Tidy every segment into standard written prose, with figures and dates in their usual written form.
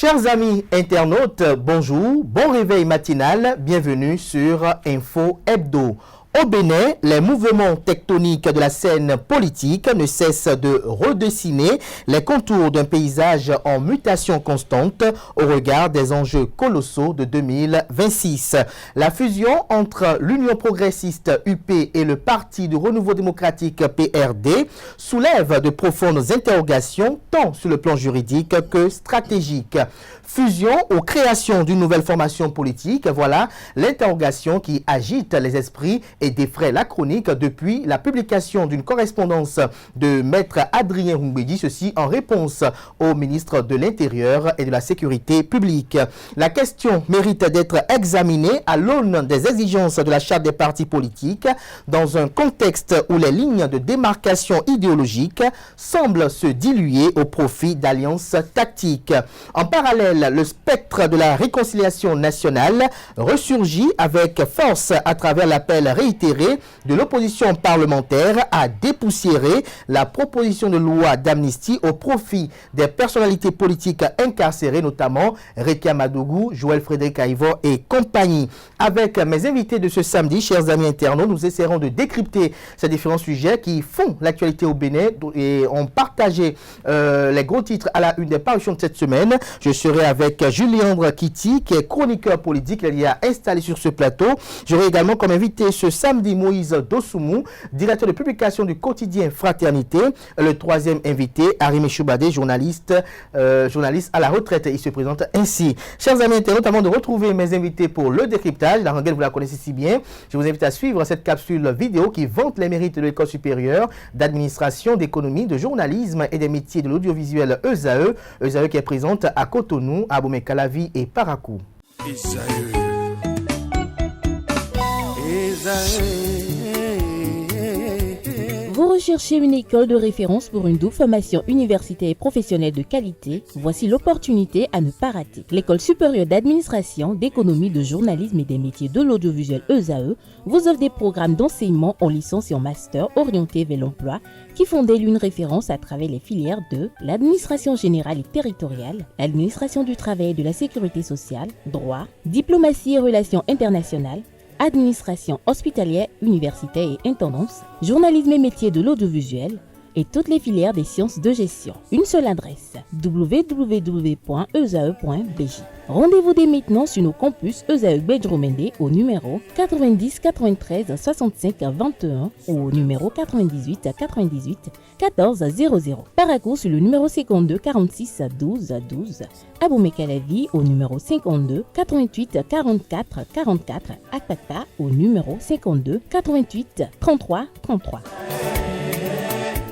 Chers amis internautes, bonjour, bon réveil matinal, bienvenue sur Info Hebdo. Au Bénin, les mouvements tectoniques de la scène politique ne cessent de redessiner les contours d'un paysage en mutation constante au regard des enjeux colossaux de 2026. La fusion entre l'Union progressiste UP et le Parti du renouveau démocratique PRD soulève de profondes interrogations tant sur le plan juridique que stratégique. Fusion ou création d'une nouvelle formation politique, voilà l'interrogation qui agite les esprits et défraie la chronique depuis la publication d'une correspondance de Maître Adrien Roumbédi, ceci en réponse au ministre de l'Intérieur et de la Sécurité publique. La question mérite d'être examinée à l'aune des exigences de la Charte des partis politiques dans un contexte où les lignes de démarcation idéologique semblent se diluer au profit d'alliances tactiques. En parallèle, le spectre de la réconciliation nationale ressurgit avec force à travers l'appel réitéré de l'opposition parlementaire à dépoussiérer la proposition de loi d'amnistie au profit des personnalités politiques incarcérées, notamment Rekia Madougou, Joël Frédéric Aïvor et compagnie. Avec mes invités de ce samedi, chers amis internautes, nous essaierons de décrypter ces différents sujets qui font l'actualité au Bénin et ont partagé les gros titres à la une des parutions de cette semaine. Je serai avec Julien Kitty, qui est chroniqueur politique. Il y a installé sur ce plateau. J'aurai également comme invité ce samedi Moïse Dosoumou, directeur de publication du quotidien Fraternité. Le troisième invité, Arimé Choubadé, journaliste à la retraite. Il se présente ainsi. Chers amis internautes, avant de retrouver mes invités pour le décryptage, la rengaine, vous la connaissez si bien, je vous invite à suivre cette capsule vidéo qui vante les mérites de l'École supérieure d'administration, d'économie, de journalisme et des métiers de l'audiovisuel ESAE. ESAE qui est présente à Cotonou, à Abomey-Calavi et Parakou. Vous recherchez une école de référence pour une double formation universitaire et professionnelle de qualité? Voici l'opportunité à ne pas rater. L'École supérieure d'administration, d'économie, de journalisme et des métiers de l'audiovisuel ESAE vous offre des programmes d'enseignement en licence et en master orientés vers l'emploi qui font d'elle une référence à travers les filières de l'administration générale et territoriale, l'administration du travail et de la sécurité sociale, droit, diplomatie et relations internationales, administration hospitalière, universitaire et intendance, journalisme et métiers de l'audiovisuel et toutes les filières des sciences de gestion. Une seule adresse, www.esae.bj. Rendez-vous dès maintenant sur nos campus ESAE Bedjromende au numéro 90 93 65 21 ou au numéro 98 98 14 00. Parakou sur le numéro 52 46 12 12. Abomey-Calavi au numéro 52 88 44 44. Akpata au numéro 52 88 33 33.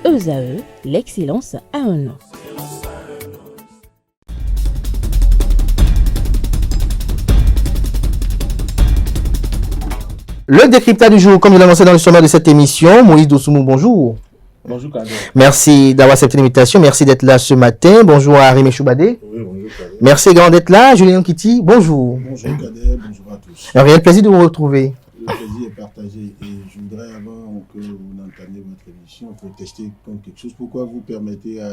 ESAE, l'excellence à un nom. Le décryptage du jour, comme je l'ai annoncé dans le sommaire de cette émission, Moïse Dosoumou, bonjour. Bonjour Kader. Merci d'avoir accepté l'invitation, merci d'être là ce matin. Bonjour à Arimé Choubadé. Oui, bonjour Kader. Merci également d'être là. Julien Kitty, bonjour. Bonjour Kader, bonjour à tous. Un réel plaisir de vous retrouver. Le plaisir est partagé et je voudrais avant que vous n'entamiez votre émission protester contre quelque chose. Pourquoi vous permettez à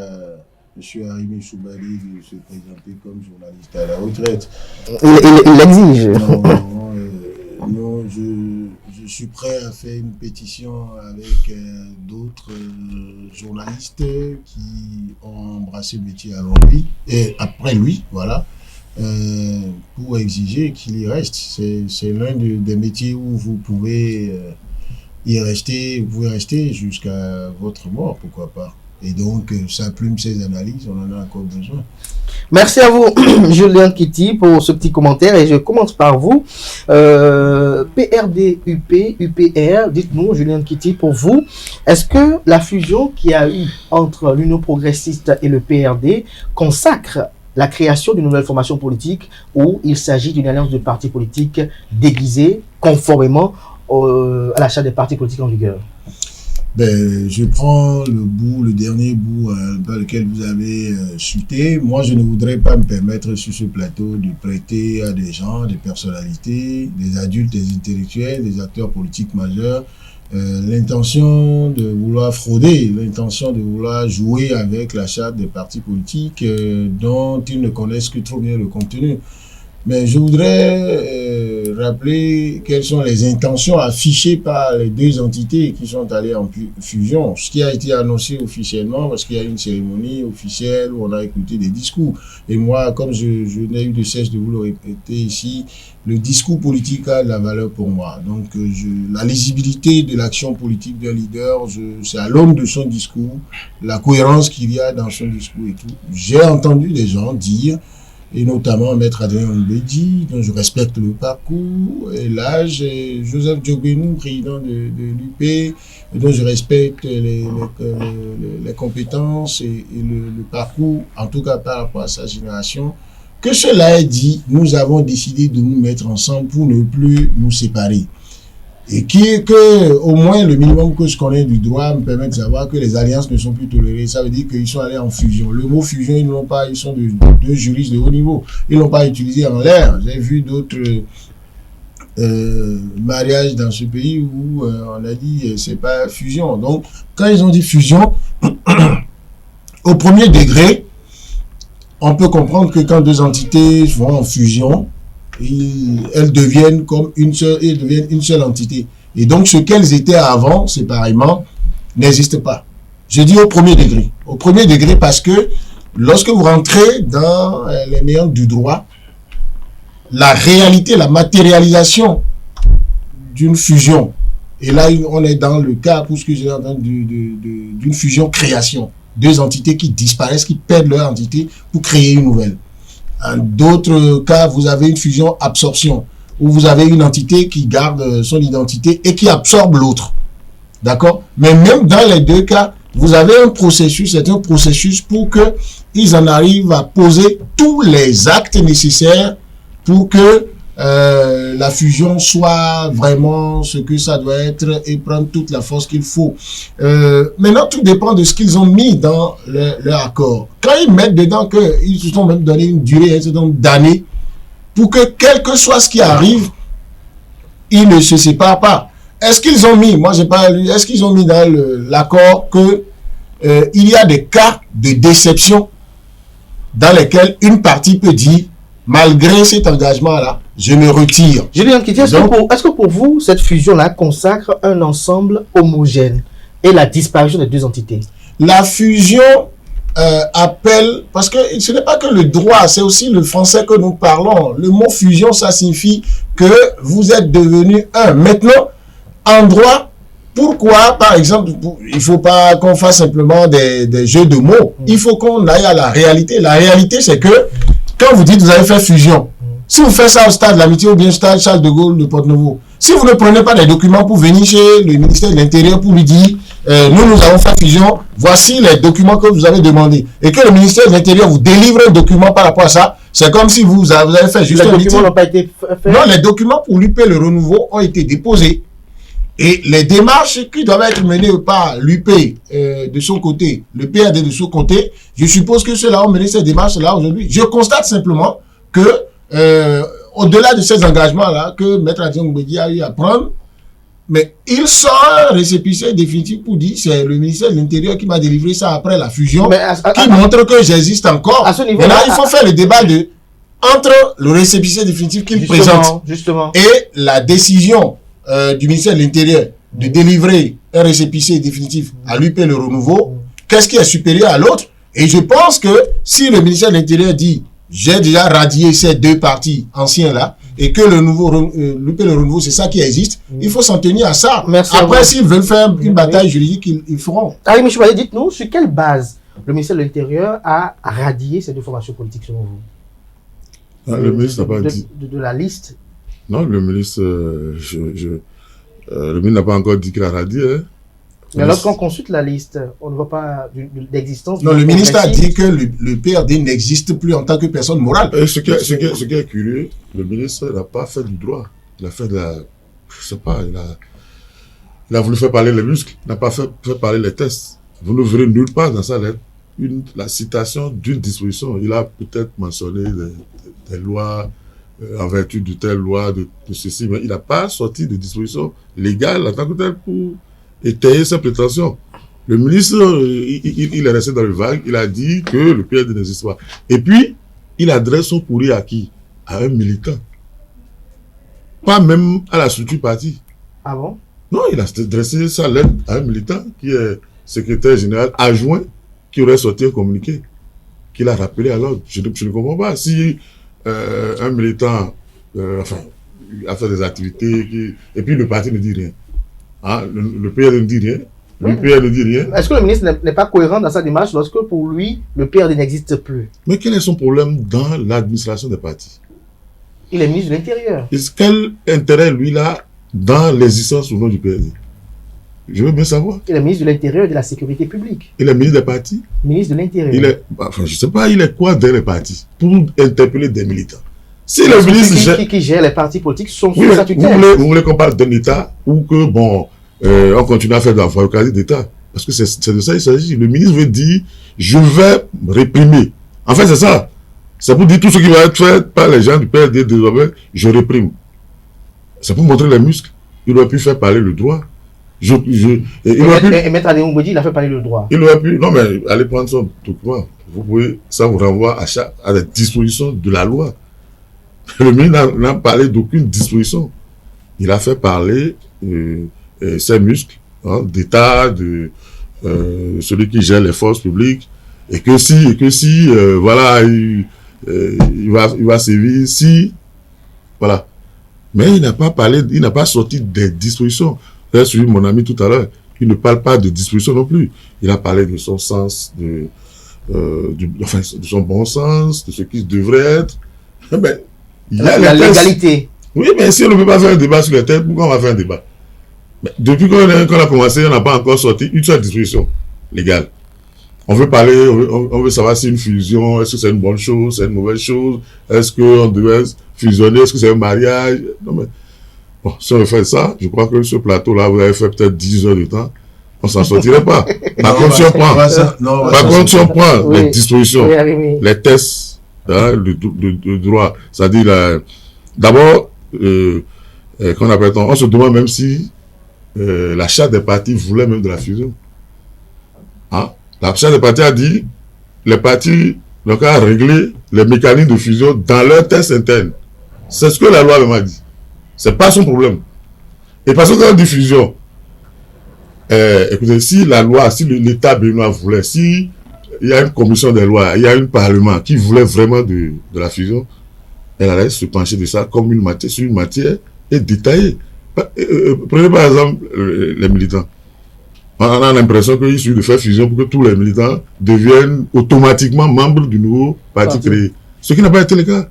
M. Arimé Choubadé de se présenter comme journaliste à la retraite? Il l'exige. Non, je suis prêt à faire une pétition avec d'autres journalistes qui ont embrassé le métier avant lui et après lui, voilà, pour exiger qu'il y reste. C'est l'un des métiers où vous pouvez y rester, vous pouvez rester jusqu'à votre mort, pourquoi pas. Et donc, ça plume ses analyses, on en a encore besoin. Merci à vous, Julien Kitty, pour ce petit commentaire. Et je commence par vous. PRD, UP, UPR, dites-nous, Julien Kitty, pour vous, est-ce que la fusion qu'il y a eu entre l'Union progressiste et le PRD consacre la création d'une nouvelle formation politique ou il s'agit d'une alliance de partis politiques déguisée conformément à la charte des partis politiques en vigueur? Ben, je prends le dernier bout dans lequel vous avez chuté. Moi, je ne voudrais pas me permettre sur ce plateau de prêter à des gens, des personnalités, des adultes, des intellectuels, des acteurs politiques majeurs, l'intention de vouloir frauder, l'intention de vouloir jouer avec la charte des partis politiques dont ils ne connaissent que trop bien le contenu. Mais je voudrais rappeler quelles sont les intentions affichées par les deux entités qui sont allées en fusion. Ce qui a été annoncé officiellement, parce qu'il y a une cérémonie officielle où on a écouté des discours. Et moi, comme je n'ai eu de cesse de vous le répéter ici, le discours politique a de la valeur pour moi. Donc, la lisibilité de l'action politique d'un leader, c'est à l'aune de son discours, la cohérence qu'il y a dans son discours et tout. J'ai entendu des gens dire, et notamment Maître Adrien Mbedi, dont je respecte le parcours et l'âge, et Joseph Diobenou, président de l'UP, dont je respecte les compétences et le parcours, en tout cas par rapport à sa génération. Que cela est dit, nous avons décidé de nous mettre ensemble pour ne plus nous séparer. Et au moins le minimum que je connais du droit me permet de savoir que les alliances ne sont plus tolérées. Ça veut dire qu'ils sont allés en fusion. Le mot fusion, ils n'ont pas, ils sont deux juristes de haut niveau. Ils l'ont pas utilisé en l'air. J'ai vu d'autres mariages dans ce pays où on a dit c'est pas fusion. Donc, quand ils ont dit fusion, au premier degré, on peut comprendre que quand deux entités vont en fusion, elles deviennent une seule entité. Et donc, ce qu'elles étaient avant, séparément, n'existe pas. Je dis au premier degré. Au premier degré parce que lorsque vous rentrez dans les méandres du droit, la réalité, la matérialisation d'une fusion, et là, on est dans le cas, pour ce que j'ai entendu, d'une fusion-création. Deux entités qui disparaissent, qui perdent leur entité pour créer une nouvelle. En d'autres cas, vous avez une fusion-absorption, où vous avez une entité qui garde son identité et qui absorbe l'autre. D'accord? Mais même dans les deux cas, vous avez un processus, c'est un processus pour qu'ils en arrivent à poser tous les actes nécessaires pour que la fusion soit vraiment ce que ça doit être et prendre toute la force qu'il faut. Maintenant, tout dépend de ce qu'ils ont mis dans leur accord. Quand ils mettent dedans qu'ils se sont même donné une durée, un certain nombre d'années, pour que quel que soit ce qui arrive, ils ne se séparent pas. Est-ce qu'ils ont mis, moi j'ai pas lu, est-ce qu'ils ont mis dans l'accord que il y a des cas de déception dans lesquels une partie peut dire, malgré cet engagement-là, je me retire. Julien Nkiti, est-ce que pour vous, cette fusion-là consacre un ensemble homogène et la disparition des deux entités? La fusion appelle, parce que ce n'est pas que le droit, c'est aussi le français que nous parlons. Le mot fusion, ça signifie que vous êtes devenus un. Maintenant, en droit, pourquoi, par exemple, il ne faut pas qu'on fasse simplement des jeux de mots. Il faut qu'on aille à la réalité. La réalité, c'est que quand vous dites vous avez fait fusion, si vous faites ça au stade de l'Amitié ou bien au stade Charles de Gaulle de Porte-Nouveau, si vous ne prenez pas des documents pour venir chez le ministère de l'Intérieur pour lui dire nous avons fait fusion, voici les documents que vous avez demandés, et que le ministère de l'Intérieur vous délivre un document par rapport à ça, c'est comme si vous avez fait juste un meeting. Les documents n'ont pas été faits. Non, les documents pour l'UP le renouveau ont été déposés. Et les démarches qui doivent être menées par l'UP de son côté, le PRD de son côté, je suppose que ceux-là ont mené ces démarches-là aujourd'hui. Je constate simplement que, au-delà de ces engagements-là que Maître Adrien Mbedi a eu à prendre, mais il sort un récépissé définitif pour dire c'est le ministère de l'Intérieur qui m'a délivré ça après la fusion, qui montre que j'existe encore. Maintenant, il faut faire le débat entre le récépissé définitif qu'il présente et la décision du ministère de l'Intérieur de délivrer un récépissé définitif à l'UP le renouveau, qu'est-ce qui est supérieur à l'autre? Et je pense que si le ministère de l'Intérieur dit j'ai déjà radié ces deux partis anciens là et que le nouveau l'UP le renouveau c'est ça qui existe, il faut s'en tenir à ça. Merci. Après s'ils veulent faire une bataille juridique, ils feront. Allez, M. Choualet, dites-nous sur quelle base le ministère de l'Intérieur a radié ces deux formations politiques selon vous? Le ministre n'a pas dit de la liste. Non, le ministre, le ministre n'a pas encore dit qu'il a radié. Hein. Mais lorsqu'on consulte la liste, on ne voit pas d'existence. Non, le ministre a dit que le PRD n'existe plus en tant que personne morale. Ce qui est curieux, le ministre n'a pas fait du droit. Il a fait de la... Je sais pas, Il a voulu faire parler les muscles, il n'a pas fait parler les tests. Vous ne verrez nulle part dans sa lettre la citation d'une disposition. Il a peut-être mentionné des lois en vertu de telle loi, de ceci, mais il n'a pas sorti de disposition légale en tant que telle pour étayer ses prétentions. Le ministre, il est resté dans le vague, il a dit que le PRD n'existe pas. Et puis, il adresse son courrier à qui? À un militant. Pas même à la structure parti. Ah bon? Non, il a adressé sa lettre à un militant qui est secrétaire général adjoint, qui aurait sorti un communiqué, qu'il a rappelé à l'ordre. Je ne comprends pas. Si un militant a fait des activités, et puis le parti ne dit rien. Hein, le PRD ne dit rien. Le PRD ne dit rien. Est-ce que le ministre n'est pas cohérent dans sa démarche lorsque pour lui, le PRD n'existe plus? Mais quel est son problème dans l'administration des partis? Il est ministre de l'Intérieur. Quel intérêt, lui, là, dans l'existence ou non du PRD? Je veux bien savoir. Il est ministre de l'Intérieur et de la Sécurité publique. Il est ministre des partis? Ministre de l'Intérieur. Il est, enfin, je ne sais pas, il est quoi dans les partis pour interpeller des militants? Si le ministre qui gère les partis politiques sont oui, sous sa tutelle. Vous voulez qu'on parle d'un État ou que, bon, on continue à faire de la voyoucratie d'État? Parce que c'est de ça qu'il s'agit. Le ministre veut dire, je vais réprimer. En fait, c'est ça. C'est pour dire tout ce qui va être fait par les gens du PRD désormais, je réprime. C'est pour montrer les muscles. Il aurait pu faire parler le droit. Et Maître Adéon Bodi, il a fait parler le droit. Il aurait pu, non mais allez prendre son document. Vous pouvez, ça vous renvoie à la disposition de la loi. Le ministre n'a parlé d'aucune disposition. Il a fait parler ses muscles, hein, d'État, de celui qui gère les forces publiques, et que si, voilà, il va sévir, si, voilà. Mais il n'a pas parlé, il n'a pas sorti des dispositions. J'ai suivi mon ami tout à l'heure, il ne parle pas de dispositions non plus. Il a parlé de son sens, de son bon sens, de ce qui devrait être. Ben, la légalité. Oui, mais si on ne peut pas faire un débat sur les têtes, pourquoi on va faire un débat? Mais depuis qu'on a commencé, on n'a pas encore sorti une seule disposition légale. On veut parler, on veut savoir si une fusion, est-ce que c'est une bonne chose, c'est une mauvaise chose, est-ce qu'on devait fusionner, est-ce que c'est un mariage? Non, mais bon, si on fait ça, je crois que ce plateau-là, vous avez fait peut-être 10 heures de temps, on s'en sortirait pas. Par contre, si on prend les dispositions, les tests, hein, le droit, c'est-à-dire, d'abord, qu'on appelle, on se demande même si la charte des partis voulait même de la fusion. Hein? La charte des partis a dit, les partis n'ont qu'à régler les mécanismes de fusion dans leur test interne. C'est ce que la loi même a dit. C'est pas son problème. Et parce que quand on dit fusion, écoutez, si la loi, si l'État béninois voulait, si il y a une commission des lois, il y a un parlement qui voulait vraiment de la fusion, elle allait se pencher de ça comme une matière, sur une matière et détailler. Prenez par exemple les militants. On a l'impression qu'il suffit de faire fusion pour que tous les militants deviennent automatiquement membres du nouveau parti créé. Ce qui n'a pas été le cas.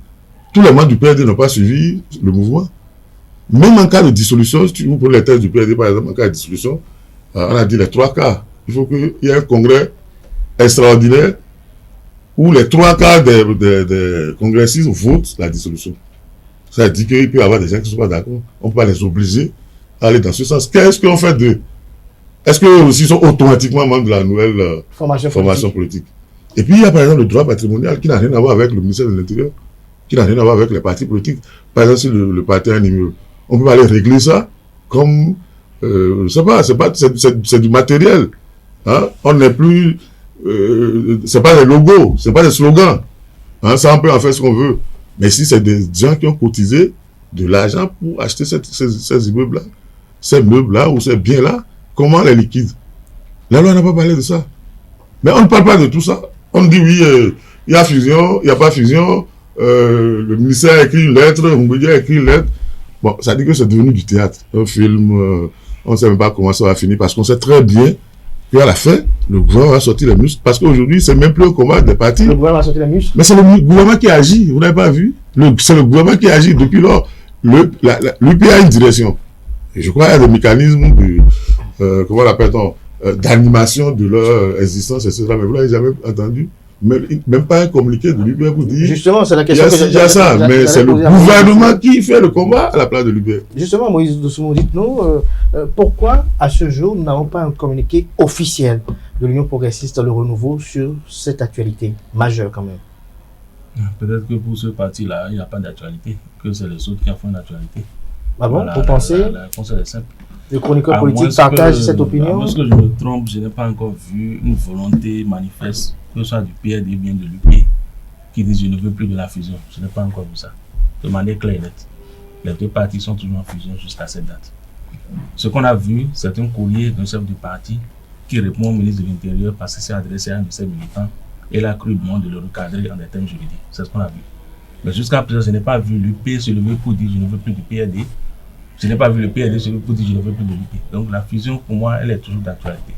Tous les membres du PRD n'ont pas suivi le mouvement. Même en cas de dissolution, si vous prenez les thèses du PRD, par exemple, en cas de dissolution, on a dit les 3 quarts. Il faut qu'il y ait un congrès extraordinaire où les 3 quarts des congressistes votent la dissolution. Ça dit qu'il peut y avoir des gens qui ne sont pas d'accord. On ne peut pas les obliger à aller dans ce sens. Qu'est-ce qu'on fait d'eux? Est-ce qu'eux aussi sont automatiquement membres de la nouvelle formation politique? Et puis il y a par exemple le droit patrimonial qui n'a rien à voir avec le ministère de l'Intérieur, qui n'a rien à voir avec les partis politiques. Par exemple, si le parti a un immeuble, on peut pas aller régler ça comme, je sais pas, c'est du matériel. Hein? On n'est plus, c'est pas des logos, c'est pas des slogans. Hein? Ça, on peut en faire ce qu'on veut. Mais si c'est des gens qui ont cotisé de l'argent pour acheter ces immeubles-là, ces meubles-là ou ces biens-là, comment les liquide? La loi n'a pas parlé de ça. Mais on ne parle pas de tout ça. On dit oui, il y a fusion, il n'y a pas fusion, le ministère a écrit une lettre, Moumbédia a écrit une lettre. Bon, ça dit que c'est devenu du théâtre, un film, on ne sait même pas comment ça va finir, parce qu'on sait très bien qu'à la fin, le gouvernement va sortir les muscles, parce qu'aujourd'hui, c'est même plus un combat des partis. Le gouvernement va sortir les muscles. Mais c'est le gouvernement qui agit, vous n'avez pas vu? C'est le gouvernement qui agit depuis lors. L'UP a une direction. Et je crois qu'il y a des mécanismes comment l'appelle-t-on, d'animation de leur existence, etc. Mais vous l'avez jamais entendu. même pas un communiqué de l'UPR pour dire. Justement, c'est la question que il y a ça, mais c'est le gouvernement qui fait le combat à la place de l'UPR. Justement, Moïse Doussoumo, dites-nous, pourquoi à ce jour nous n'avons pas un communiqué officiel de l'Union progressiste Le Renouveau sur cette actualité majeure quand même? Peut-être que pour ce parti-là, il n'y a pas d'actualité, que c'est les autres qui en font une actualité. Ah bon, vous pensez? La réponse est simple. Le chroniqueur politique partage cette opinion? À moins que je me trompe, je n'ai pas encore vu une volonté manifeste, que ce soit du PRD ou bien de l'UP, qui dit je ne veux plus de la fusion. Je n'ai pas encore vu ça. De manière claire et nette. Les deux partis sont toujours en fusion jusqu'à cette date. Ce qu'on a vu, c'est un courrier d'un chef du parti qui répond au ministre de l'Intérieur parce qu'il s'est adressé à un de ses militants et il a cru bon de le recadrer en des termes juridiques. C'est ce qu'on a vu. Mais jusqu'à présent, je n'ai pas vu l'UP se lever pour dire je ne veux plus du PRD. Je n'ai pas vu le PRD se lever pour dire je ne veux plus de l'UP. Donc la fusion, pour moi, elle est toujours d'actualité.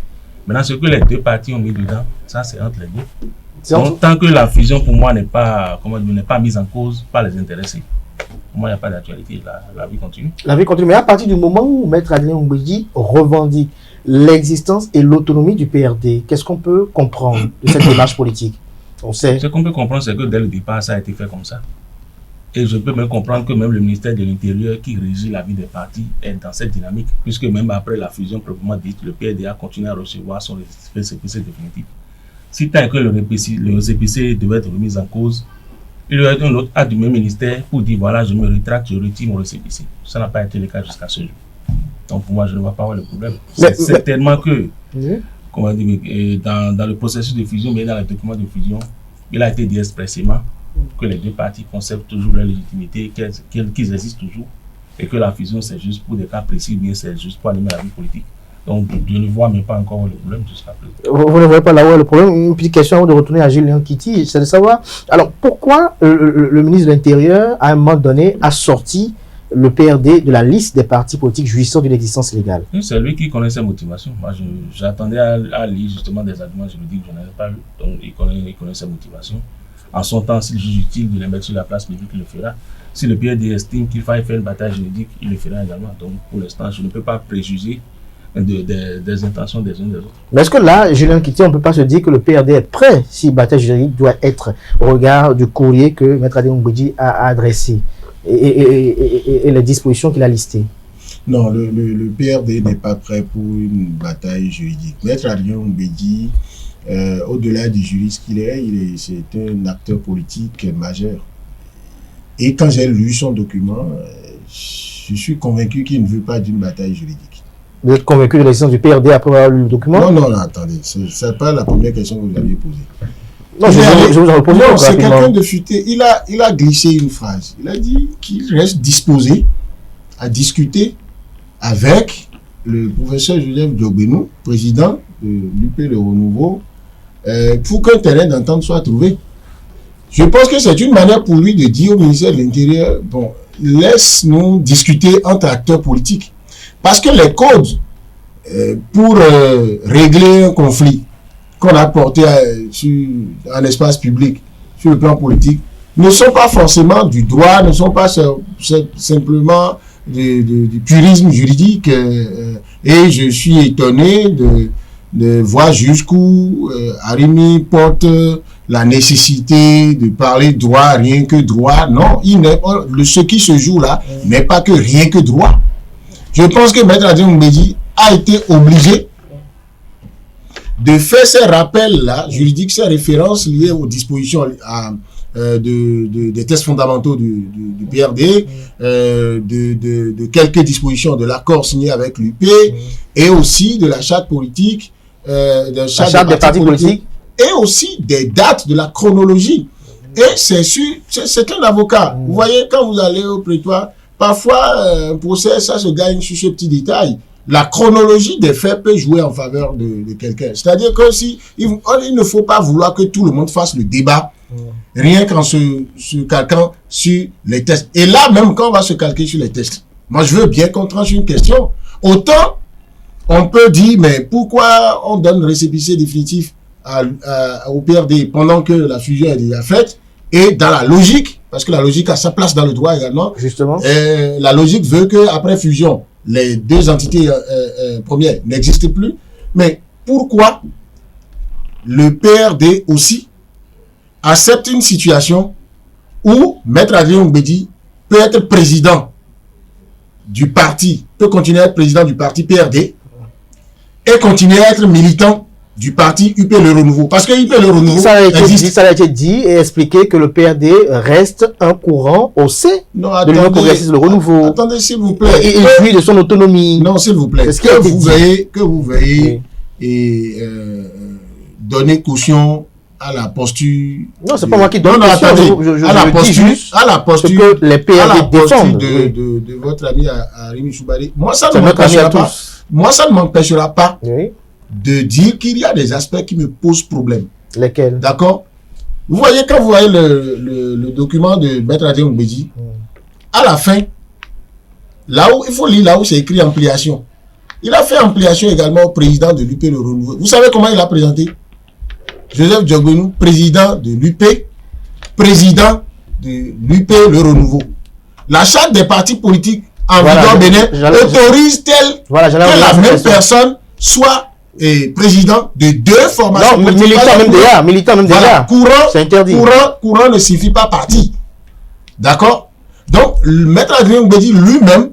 Maintenant, ce que les deux partis ont mis dedans, ça c'est entre les deux. Donc, tant que la fusion, pour moi, n'est pas mise en cause par les intéressés, pour moi, il n'y a pas d'actualité. La vie continue. La vie continue. Mais à partir du moment où Maître Adeline Oumbéji revendique l'existence et l'autonomie du PRD, qu'est-ce qu'on peut comprendre de cette démarche politique? On sait. Ce qu'on peut comprendre, c'est que dès le départ, ça a été fait comme ça. Et je peux même comprendre que même le ministère de l'Intérieur, qui régit la vie des partis, est dans cette dynamique, puisque même après la fusion proprement dite, le PRD a continué à recevoir son récépissé définitif. Si tant que le récépissé devait être remis en cause, il y aurait un autre acte du même ministère pour dire voilà, je me rétracte, je retire mon récépissé. Ça n'a pas été le cas jusqu'à ce jour. Donc pour moi, je ne vois pas le problème. C'est certainement que, comment dire, dans le processus de fusion, mais dans les documents de fusion, il a été dit expressément que les deux partis conservent toujours leur légitimité, qu'ils existent toujours, et que la fusion c'est juste pour des cas précis, mais c'est juste pour animer la vie politique. Donc je ne vois même pas encore le problème jusqu'à présent. Vous ne voyez pas là où est le problème. Une petite question avant de retourner à Julien Kitty, c'est de savoir, alors pourquoi le ministre de l'Intérieur, à un moment donné, a sorti le PRD de la liste des partis politiques jouissant d'une existence légale? C'est lui qui connaît ses motivations. Moi, j'attendais à lire justement des arguments juridiques que je n'avais pas lu. Donc, il connaît ses motivations. En son temps, s'il juge utile de les mettre sur la place publique, il le fera. Si le PRD estime qu'il faille faire une bataille juridique, il le fera également. Donc, pour l'instant, je ne peux pas préjuger des intentions des uns des autres. Mais est-ce que là, Julien Kitty, on ne peut pas se dire que le PRD est prêt si bataille juridique doit être au regard du courrier que Maître Adeline Oumbéji a adressé et les dispositions qu'il a listées? Non, le PRD n'est pas prêt pour une bataille juridique. Maître Adeline Oumbéji, au-delà du juriste qu'il est, c'est un acteur politique majeur. Et quand j'ai lu son document, je suis convaincu qu'il ne veut pas d'une bataille juridique. Vous êtes convaincu de l'existence du PRD après avoir lu le document? Non, attendez, ce n'est pas la première question que vous aviez posée. Non, je vous en repose. Non, c'est quelqu'un de futé. Il a glissé une phrase. Il a dit qu'il reste disposé à discuter avec le professeur Joseph Diogbenou, président de l'UP Le Renouveau, pour qu'un terrain d'entente soit trouvé. Je pense que c'est une manière pour lui de dire au ministère de l'Intérieur, bon, laisse-nous discuter entre acteurs politiques. Parce que les codes pour régler un conflit qu'on a porté sur un espace public, sur le plan politique, ne sont pas forcément du droit, ne sont pas simplement du purisme juridique. Et je suis étonné de voir jusqu'où Arimi porte la nécessité de parler droit, rien que droit. Non, ce qui se joue là n'est pas que rien que droit. Je pense que Maître Adeline Oumbéji a été obligé de faire ces rappels-là, juridiques, ces références liées aux dispositions des tests fondamentaux du PRD, de quelques dispositions de l'accord signé avec l'UP, et aussi de la charte politique, la charte des partis politiques, et aussi des dates de la chronologie. Et c'est un avocat. Vous voyez, quand vous allez au prétoire, parfois, un procès, ça se gagne sur ce petit détail. La chronologie des faits peut jouer en faveur de quelqu'un. C'est-à-dire que il ne faut pas vouloir que tout le monde fasse le débat, rien qu'en se calquant sur les tests. Et là, même quand on va se calquer sur les tests, moi je veux bien qu'on tranche une question. Autant, on peut dire, mais pourquoi on donne le récépissé définitif au PRD pendant que la fusion est déjà faite? Et dans la logique, parce que la logique a sa place dans le droit également, justement, la logique veut qu'après fusion, les deux entités premières n'existent plus. Mais pourquoi le PRD aussi accepte une situation où Maître Adrien Oumbédi peut être président du parti, peut continuer à être président du parti PRD et continuer à être militant du parti UP Le Renouveau. Parce que UP Le Renouveau existe. Ça a été dit et expliqué que le PRD reste un courant au sein de l'Union progressiste Le Renouveau. Attendez, s'il vous plaît. Et il jouit de son autonomie. Non, s'il vous plaît. Que vous veuillez donner caution à la posture. Non, c'est pas moi qui donne caution. À la posture que les PRD défendent de votre ami Arimi Choubadé. Moi, ça ne m'empêchera pas de dire qu'il y a des aspects qui me posent problème. Lesquels? D'accord? Vous voyez, quand vous voyez le document de Maître Adrien Oumbédi, à la fin, là où il faut lire, là où c'est écrit ampliation. Il a fait ampliation également au président de l'UP Le Renouveau. Vous savez comment il a présenté? Joseph Djogbenou, président de l'UP, président de l'UP Le Renouveau. La charte des partis politiques en vigueur Bénin autorise-t-elle que la même personne soit président de deux formations politiques? Militant même déjà. C'est interdit. Courant ne suffit pas parti. D'accord? Donc, le Maître Adrien Oumbédi lui-même,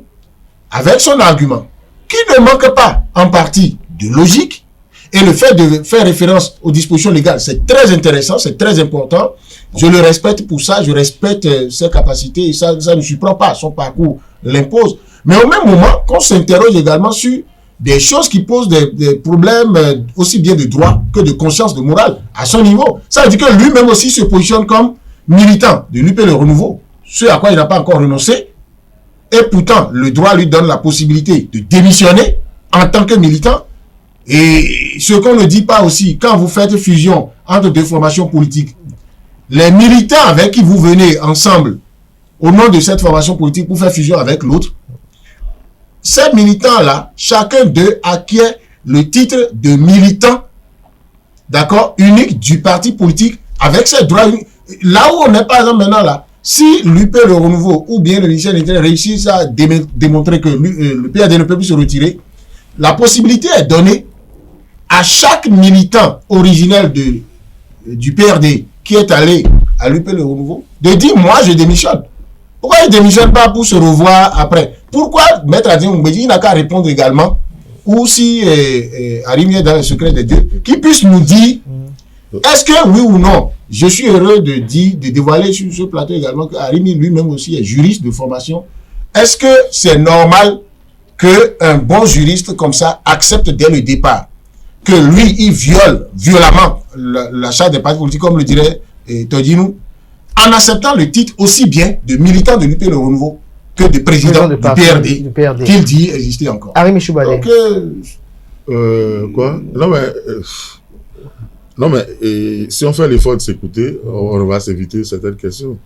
avec son argument, qui ne manque pas en partie de logique, et le fait de faire référence aux dispositions légales, c'est très intéressant, c'est très important. Je le respecte pour ça, je respecte ses capacités, et ça ne surprend pas, son parcours l'impose. Mais au même moment, qu'on s'interroge également sur des choses qui posent des problèmes aussi bien de droit que de conscience, de morale, à son niveau. Ça veut dire que lui-même aussi se positionne comme militant de l'UP Le Renouveau, ce à quoi il n'a pas encore renoncé. Et pourtant, le droit lui donne la possibilité de démissionner en tant que militant. Et ce qu'on ne dit pas aussi, quand vous faites fusion entre deux formations politiques, les militants avec qui vous venez ensemble, au nom de cette formation politique pour faire fusion avec l'autre, ces militants-là, chacun d'eux acquiert le titre de militant, d'accord, unique du parti politique, avec ses droits uniques. Là où on est, par exemple, maintenant là, si l'UP Le Renouveau ou bien le ministère de l'Intérieur réussissent à démontrer que le PRD ne peut plus se retirer, la possibilité est donnée à chaque militant originel du PRD qui est allé à l'UP Le Renouveau de dire « moi je démissionne ». Pourquoi il ne démissionne pas pour se revoir après? Pourquoi Maître Adrien Oumbédi n'a qu'à répondre également, ou si Arimi est dans le secret des dieux, qu'il puisse nous dire est-ce que oui ou non, je suis heureux de dévoiler sur ce plateau également que Arimi lui-même aussi est juriste de formation. Est-ce que c'est normal qu'un bon juriste comme ça accepte dès le départ que lui, il viole violemment la charte des partis politiques, comme le dirait Todinou, en acceptant le titre aussi bien de militant de l'UP Le Renouveau que de président du PRD, qu'il dit exister encore. Arimi Choubadé. Quoi? Non, mais si on fait l'effort de s'écouter, on va s'éviter certaines questions.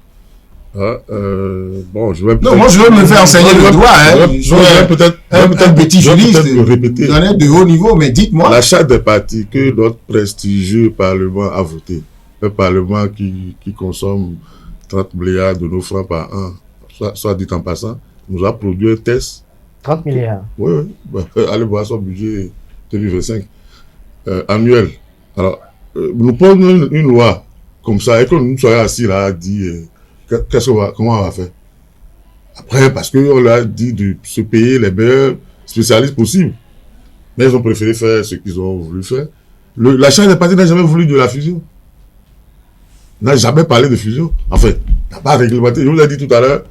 Bon, je vais non, moi je veux me faire enseigner le droit. Je vais peut-être un petit juriste de haut niveau, mais dites-moi. La charte des partis que notre prestigieux Parlement a voté, un Parlement qui consomme 30 milliards de nos francs par an, soit dit en passant, nous a produit un test. 30 milliards. Oui. Allez voir son budget 2025 annuel. Alors, nous prenons une loi comme ça et que nous soyons assis là à dire comment on va faire. Après, parce qu'on leur a dit de se payer les meilleurs spécialistes possibles. Mais ils ont préféré faire ce qu'ils ont voulu faire. La Chambre des partis n'a jamais voulu de la fusion. N'a jamais parlé de fusion. En fait, n'a pas réglementé. Je vous ai dit tout à l'heure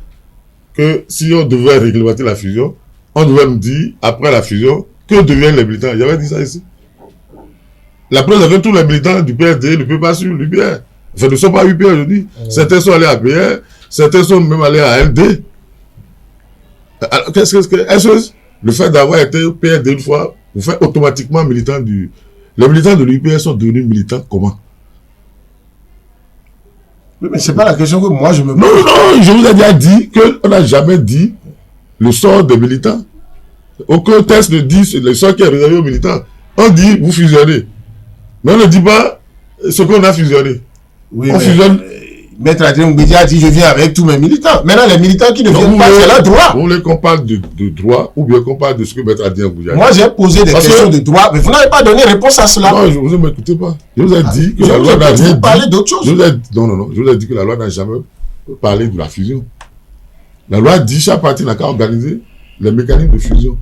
que si on devait réglementer la fusion, on devait nous dire, après la fusion, que deviennent les militants. J'avais dit ça ici. La preuve est que tous les militants du PRD ne peuvent pas suivre l'UPR. Enfin, ne sont pas UPR aujourd'hui. Certains sont allés à PR, certains sont même allés à LD. Alors, est-ce que le fait d'avoir été PRD une fois, vous faites automatiquement militant du... Les militants de l'UPR sont devenus militants comment? Mais c'est pas la question que moi je me pose. Non, je vous ai déjà dit qu'on n'a jamais dit le sort des militants. Aucun test ne dit le sort qui est réservé aux militants. On dit, vous fusionnez. Mais on ne dit pas ce qu'on a fusionné. Oui, on fusionne. Maître Adrien Mbédia a dit je viens avec tous mes militants. Maintenant, les militants qui ne viennent pas, c'est leur droit. Vous voulez qu'on parle de droit ou bien qu'on parle de ce que Maître Adrien Mbédia a dit? Moi, j'ai posé des questions de droit, mais vous n'avez pas donné réponse à cela. Non, vous ne m'écoutez pas. Je vous ai dit que la loi n'a rien dit. D'autre chose. Non. Je vous ai dit que la loi n'a jamais parlé de la fusion. La loi dit chaque parti n'a qu'à organiser les mécanismes de fusion.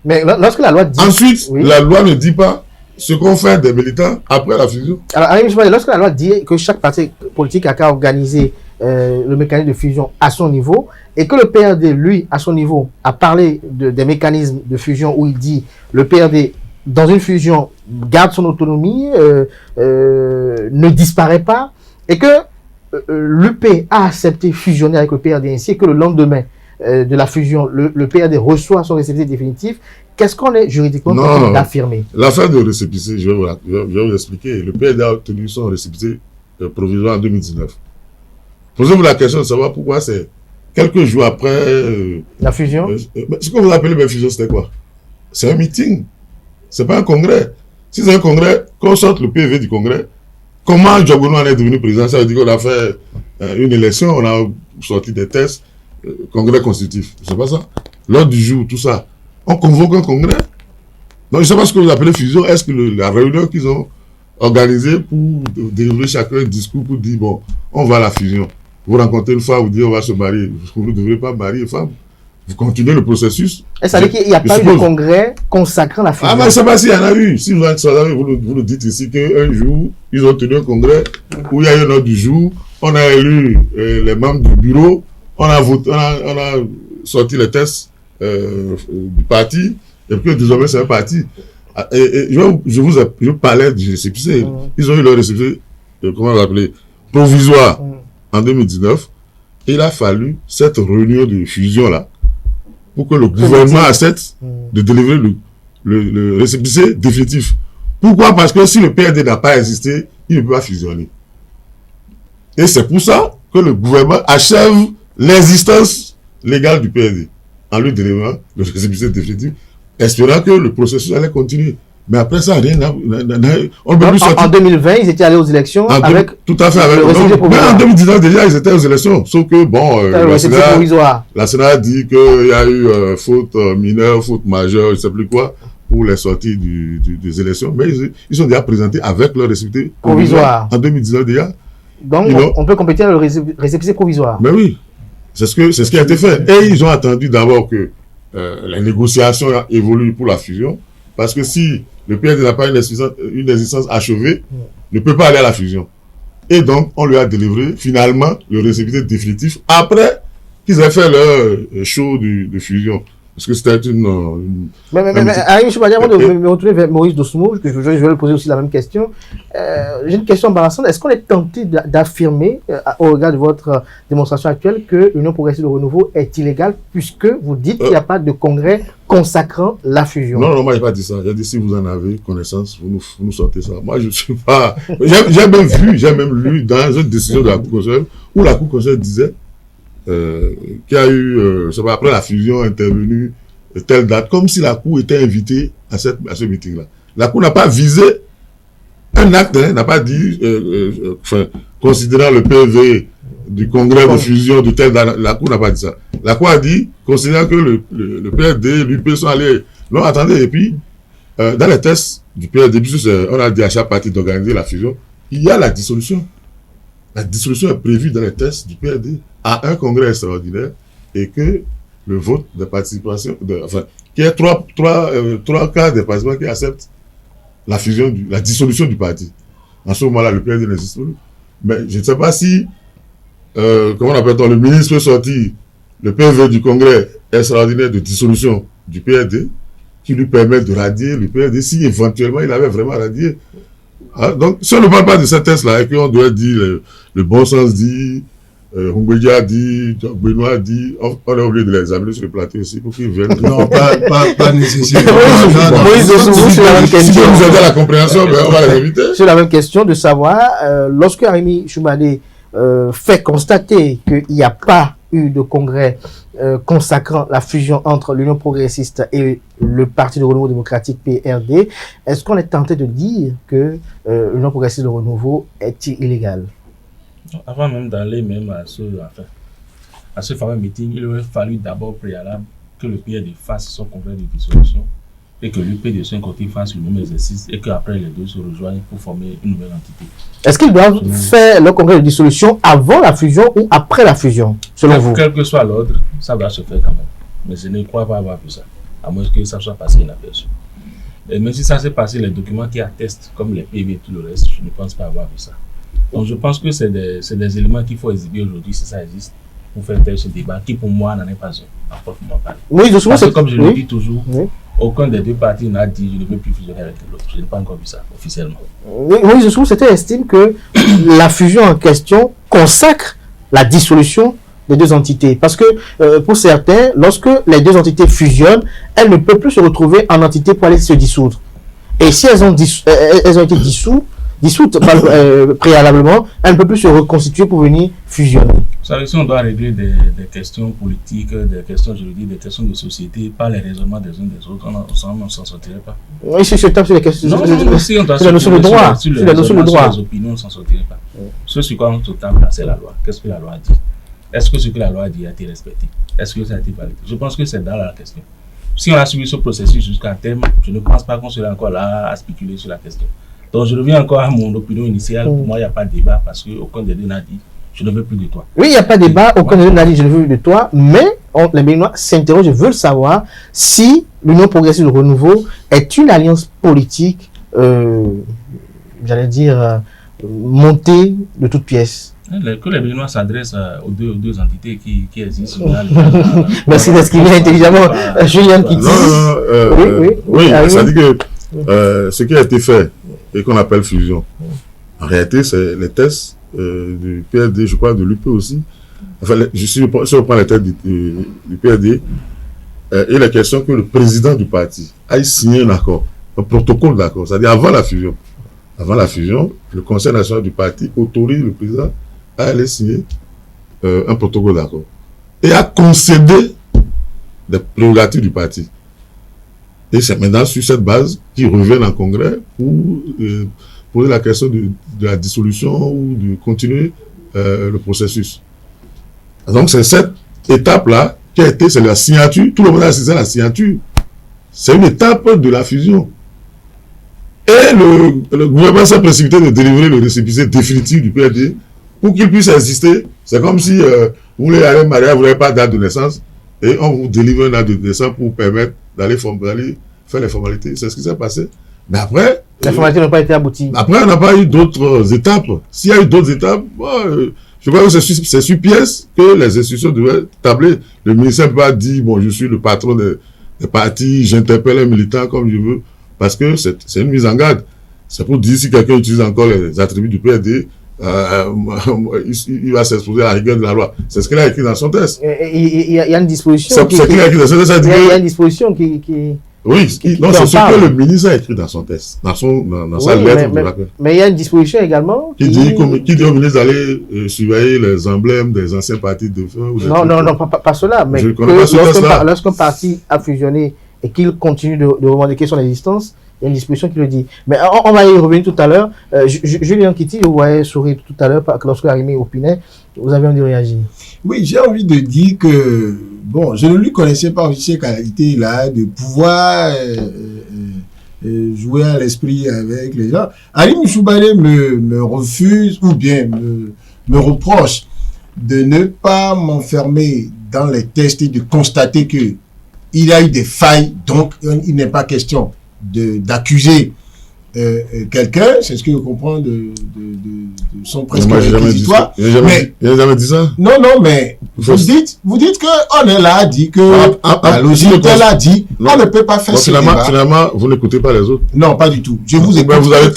Mais lorsque la loi dit... Ensuite, oui, la loi ne dit pas ce qu'on fait des militants après la fusion. Alors, lorsque la loi dit que chaque parti politique a qu'à organiser le mécanisme de fusion à son niveau, et que le PRD, lui, à son niveau, a parlé des mécanismes de fusion où il dit le PRD, dans une fusion, garde son autonomie, ne disparaît pas, et que l'UP a accepté fusionner avec le PRD ainsi, et que le lendemain de la fusion, le PRD reçoit son récépissé définitif. Qu'est-ce qu'on est juridiquement capable d'affirmer? L'affaire de récépissé, je vais vous expliquer. Le PRD a obtenu son récépissé provisoire en 2019. Posez-vous la question de savoir pourquoi c'est quelques jours après... la fusion? Ce que vous appelez la fusion, c'était quoi? C'est un meeting. C'est pas un congrès. Si c'est un congrès, qu'on sorte le PV du congrès, comment Diogono en est devenu président? Ça veut dire qu'on a fait une élection, on a sorti des tests, congrès constitutif. C'est pas ça. L'ordre du jour, tout ça. On convoque un congrès. Donc, je ne sais pas ce que vous appelez fusion. Est-ce que la réunion qu'ils ont organisée pour délivrer chacun un discours pour dire, bon, on va à la fusion. Vous rencontrez une femme, vous dites, on va se marier. Vous ne devrez pas marier une femme. Vous continuez le processus. Est-ce qu'il n'y a pas eu de congrès consacrant la fusion? Ah, mais je ne sais pas s'il y en a eu. Si vous le dites ici qu'un jour, ils ont tenu un congrès où il y a eu un ordre du jour, on a élu les membres du bureau, on a sorti les tests du parti, et puis désormais c'est un parti. Et je parlais du récépissé. Ils ont eu leur récépissé, comment on l'appelait, provisoire en 2019. Il a fallu cette réunion de fusion-là pour que le gouvernement accepte de délivrer le récépissé définitif. Pourquoi? Parce que si le PRD n'a pas existé, il ne peut pas fusionner. Et c'est pour ça que le gouvernement achève l'existence légale du PRD en lui délivrant le récépissé définitif, espérant que le processus allait continuer. Mais après ça, rien n'a... En 2020, ils étaient allés aux élections avec... Tout à fait. Mais en 2019, déjà, ils étaient aux élections. Sauf que, bon, la Sénat a dit qu'il y a eu faute mineure, faute majeure, je ne sais plus quoi, pour les sorties des élections. Mais ils sont déjà présentés avec leur récépissé provisoire. En 2019, déjà. Donc, on peut compléter le récépissé provisoire. Mais oui. C'est ce qui a été fait. Et ils ont attendu d'abord que les négociations évoluent pour la fusion. Parce que si le PRD n'a pas une existence achevée, ne peut pas aller à la fusion. Et donc, on lui a délivré finalement le récépissé définitif après qu'ils aient fait leur show de fusion. Parce que c'était une... Mais Arim Choubani, avant de me retourner vers Maurice Dosunmu, que je vais lui poser aussi la même question. J'ai une question embarrassante. Est-ce qu'on est tenté d'affirmer, au regard de votre démonstration actuelle, que l'Union progressiste de renouveau est illégale, puisque vous dites qu'il n'y a pas de congrès consacrant la fusion? Non, moi, je n'ai pas dit ça. J'ai dit, si vous en avez connaissance, vous nous sortez ça. Moi, je ne suis pas... J'ai même lu dans une décision de la Cour constitutionnelle, où la Cour constitutionnelle disait qu'il y a eu, après la fusion intervenue, telle date, comme si la Cour était invitée à ce meeting-là. La Cour n'a pas visé un acte, n'a pas dit, considérant le PV du congrès de fusion de telle date, la Cour n'a pas dit ça. La Cour a dit, considérant que le PRD, l'UP sont allés, non, attendez, et puis, dans les tests du PRD, on a dit à chaque parti d'organiser la fusion, il y a la dissolution. La dissolution est prévue dans les tests du PRD à un congrès extraordinaire et que le vote de participation, qu'il y ait trois quarts des participants qui acceptent la fusion, la dissolution du parti. En ce moment-là, le PRD n'existe plus. Mais je ne sais pas si, comment on appelle-t-on, le ministre peut sortir le PV du congrès extraordinaire de dissolution du PRD qui lui permet de radier le PRD si éventuellement il avait vraiment radié. Ah, donc, si on ne parle pas de cette thèse-là et qu'on doit dire le bon sens dit, Humbedia dit, Benoît dit, on est obligé de les examiner sur le plateau aussi pour qu'ils viennent. Non, pas nécessairement. Si vous nous aidez à la compréhension, on va les éviter. C'est la même question de savoir, lorsque Arim Choubani fait constater qu'il n'y a pas eu de congrès consacrant la fusion entre l'Union progressiste et le Parti de renouveau démocratique PRD, est-ce qu'on est tenté de dire que l'Union progressiste de renouveau est illégale? Avant même d'aller même à ce fameux meeting, il aurait fallu d'abord préalable que le PRD fasse son congrès de dissolution et que l'UP de son côté fasse le même exercice et qu'après les deux se rejoignent pour former une nouvelle entité. Est-ce qu'ils doivent faire le congrès de dissolution avant la fusion ou après la fusion, selon vous? Quel que soit l'ordre, ça doit se faire quand même. Mais je ne crois pas avoir vu ça, à moins que ça soit passé inaperçu. Et même si ça s'est passé, les documents qui attestent, comme les PV et tout le reste, je ne pense pas avoir vu ça. Donc je pense que c'est des éléments qu'il faut exhiber aujourd'hui, si ça existe, pour faire tel ce débat, qui pour moi n'en est pas un, à proprement parler. Oui, parce que comme je le dis toujours, aucun des deux partis n'a dit je ne veux plus fusionner avec l'autre. Je n'ai pas encore vu ça officiellement. Oui, je trouve que c'était estime que la fusion en question consacre la dissolution des deux entités. Parce que pour certains, lorsque les deux entités fusionnent, elles ne peuvent plus se retrouver en entité pour aller se dissoudre. Et si elles ont été dissoutes préalablement, elles ne peuvent plus se reconstituer pour venir fusionner. Vous savez, si on doit régler des questions politiques, des questions juridiques, des questions de société, par les raisonnements des uns des autres, on ne s'en sortirait pas. Oui, si je tape sur les questions. Non, si on doit sur la notion de droit. Sur la notion de droit. Sur les opinions, on ne s'en sortirait pas. Ce sur quoi on se tape là, c'est la loi. Qu'est-ce que la loi dit? Est-ce que ce que la loi dit a été respecté? Est-ce que ça a été validé? Je pense que c'est dans la question. Si on a suivi ce processus jusqu'à terme, je ne pense pas qu'on serait encore là à spéculer sur la question. Donc je reviens encore à mon opinion initiale. Pour moi, il n'y a pas de débat parce qu'aucun des deux n'a dit je ne veux plus de toi. Oui, il n'y a pas de débat, aucun des deux n'a dit je ne veux plus de toi, mais les Béninois s'interrogent, veulent savoir si l'Union progressiste de renouveau est une alliance politique, j'allais dire, montée de toutes pièces. Que les Béninois s'adressent aux deux entités qui existent. Merci d'exprimer intelligemment Julien Kitty. Oui, ça dit que ce qui a été fait et qu'on appelle fusion, en réalité, c'est les tests du PRD, je crois, de l'UP aussi. Enfin, si je reprends les tests du PRD, il est question que le président du parti aille signer un accord, un protocole d'accord, c'est-à-dire avant la fusion. Avant la fusion, le Conseil national du parti autorise le président à aller signer un protocole d'accord et à concéder des prérogatives du parti. Et c'est maintenant sur cette base qu'ils reviennent en congrès pour poser la question de la dissolution ou de continuer le processus. Donc c'est cette étape-là qui a été, c'est la signature, tout le monde a assisté à la signature. C'est une étape de la fusion. Et le gouvernement s'est précipité de délivrer le récépissé définitif du PRD pour qu'il puisse exister. C'est comme si vous voulez aller marier, vous n'avez pas de date de naissance et on vous délivre une date de naissance pour permettre d'aller faire les formalités. C'est ce qui s'est passé. Mais après... Les formalités n'ont pas été abouties. Après, on n'a pas eu d'autres étapes. S'il y a eu d'autres étapes, je crois que c'est sur pièce que les institutions devaient tabler. Le ministère peut pas dire, bon, je suis le patron des partis, j'interpelle un militant comme je veux, parce que c'est une mise en garde. C'est pour dire si quelqu'un utilise encore les attributs du PRD, il va s'exposer à la rigueur de la loi. C'est ce qu'il a écrit dans son texte. Il y a une disposition. C'est qu'il a écrit dans son texte. Il y a une disposition qui oui, non, c'est ce que le ministre a écrit dans son texte, dans sa lettre de rappel. Mais il y a une disposition également qui dit au ministre d'aller surveiller les emblèmes des anciens partis de feu. Non, pas cela. Mais lorsqu'un parti a fusionné et qu'il continue de revendiquer son existence, il y a une disposition qui le dit. Mais on va y revenir tout à l'heure. Julien Kitty, vous voyez sourire tout à l'heure lorsque Arimé opinait. Vous avez envie de réagir? Oui, j'ai envie de dire que, bon, je ne lui connaissais pas aussi ces qualités-là de pouvoir jouer à l'esprit avec les gens. Ali Mouchoubale me refuse ou bien me reproche de ne pas m'enfermer dans les tests et de constater que il y a eu des failles, donc il n'est pas question d'accuser quelqu'un, c'est ce que je comprends de son presque réquisitoire. Il n'a jamais dit ça. Non, mais vous dites que on est là, dit que la logique l'a dit, on ne peut pas faire ce débat. Finalement, vous n'écoutez pas les autres. Non, pas du tout. Je vous écoute. Vous avez un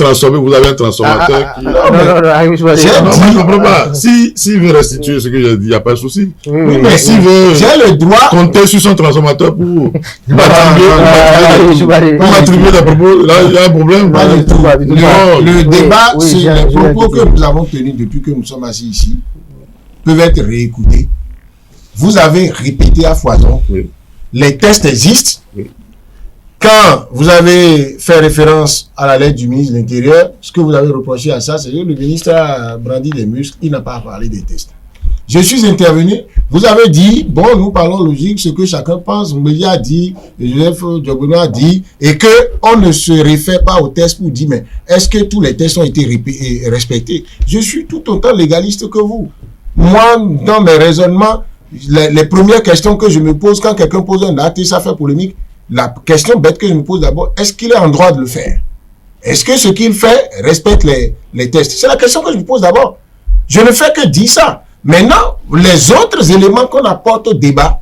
transformateur qui... Non, je ne comprends pas. S'il veut restituer ce que j'ai dit, il n'y a pas de souci. Oui, mais s'il veut... J'ai le droit... compter sur son transformateur pour attribuer des propos. Là, il y a un problème. Le débat, c'est les propos que nous avons tenus depuis que nous sommes assis ici, peuvent être réécoutés. Vous avez répété à foison. Les tests existent. quand vous avez fait référence à la lettre du ministre de l'Intérieur, ce que vous avez reproché à ça, c'est que le ministre a brandi des muscles, il n'a pas parlé des tests. Je suis intervenu, vous avez dit, bon, nous parlons logique, ce que chacun pense, Mbédia a dit, Joseph Diobono a dit, et que on ne se réfère pas aux tests pour dire, mais est-ce que tous les tests ont été respectés? Je suis tout autant légaliste que vous. Moi, dans mes raisonnements, les premières questions que je me pose quand quelqu'un pose un acte et ça fait polémique, la question bête que je me pose d'abord, est-ce qu'il est en droit de le faire? Est-ce que ce qu'il fait respecte les tests? C'est la question que je me pose d'abord. Je ne fais que dire ça. Maintenant, les autres éléments qu'on apporte au débat,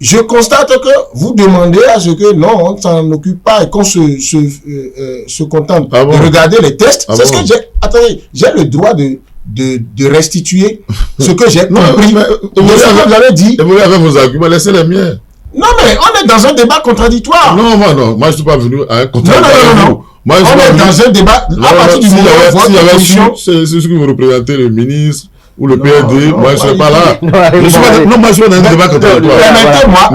je constate que vous demandez à ce que non, on ne s'en occupe pas et qu'on se contente de regarder les tests. C'est ce que j'ai. Attendez, j'ai le droit de restituer ce que j'ai compris. Vous avez dit. Vous avez vos arguments, laissez les miens. Non, mais on est dans un débat contradictoire. Non, moi je ne suis pas venu à un contradictoire. Non. Moi, on est dans un débat. À partir du moment où votre position. C'est ce que vous représentez, le ministre ou le PRD. Moi, je ne suis pas là. Non, moi, je suis dans un débat contradictoire. Permettez-moi.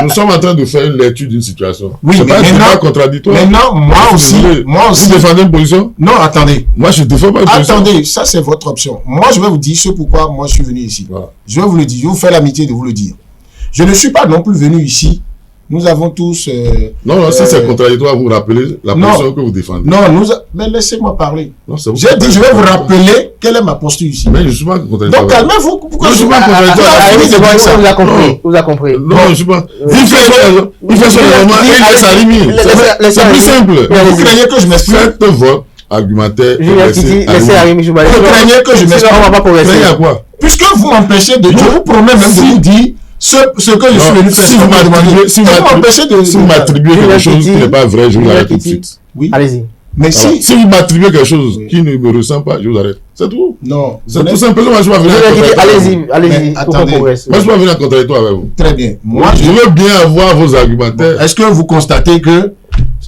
Nous sommes en train de faire une lecture d'une situation. Oui, c'est pas un débat contradictoire. Maintenant, moi aussi. Vous défendez une position? Non, attendez. Moi, je ne défends pas une position. Attendez, ça, c'est votre option. Moi, je vais vous dire ce pourquoi moi, je suis venu ici. Voilà. Je vais vous le dire. Je vous fais l'amitié de vous le dire. Je ne suis pas non plus venu ici. Nous avons tous... non, si c'est contradictoire, vous rappelez la position que vous défendez. Non, mais laissez-moi parler. J'ai dit, je vais vous rappeler quelle est ma posture ici. Mais je ne suis pas contradictoire. Donc, calmez-vous. Pourquoi je ne suis pas contradictoire? Vous avez compris. Non, je ne suis pas... Il fait son élément et il laisse Arimi. C'est plus simple. Vous craignez que je m'exprime? Faites votre argumentaire. Laissez Arimi Jouba. Vous craignez que je m'exprime? Craignez à quoi? Puisque vous m'empêchez de... Je vous promets même de vous dire... Ce que je suis venu faire, si vous m'attribuez quelque chose qui n'est pas vrai, je vous arrête tout de suite. Oui. Allez-y. Mais si vous m'attribuez quelque chose qui ne me ressemble pas, je vous arrête. C'est tout. Non. C'est tout simplement, moi je suis pas venu à contradictoire. Allez-y. Attendez. Moi je suis pas venu à contradictoire avec vous. Très bien. Moi, je veux bien avoir vos argumentaires. Est-ce que vous constatez que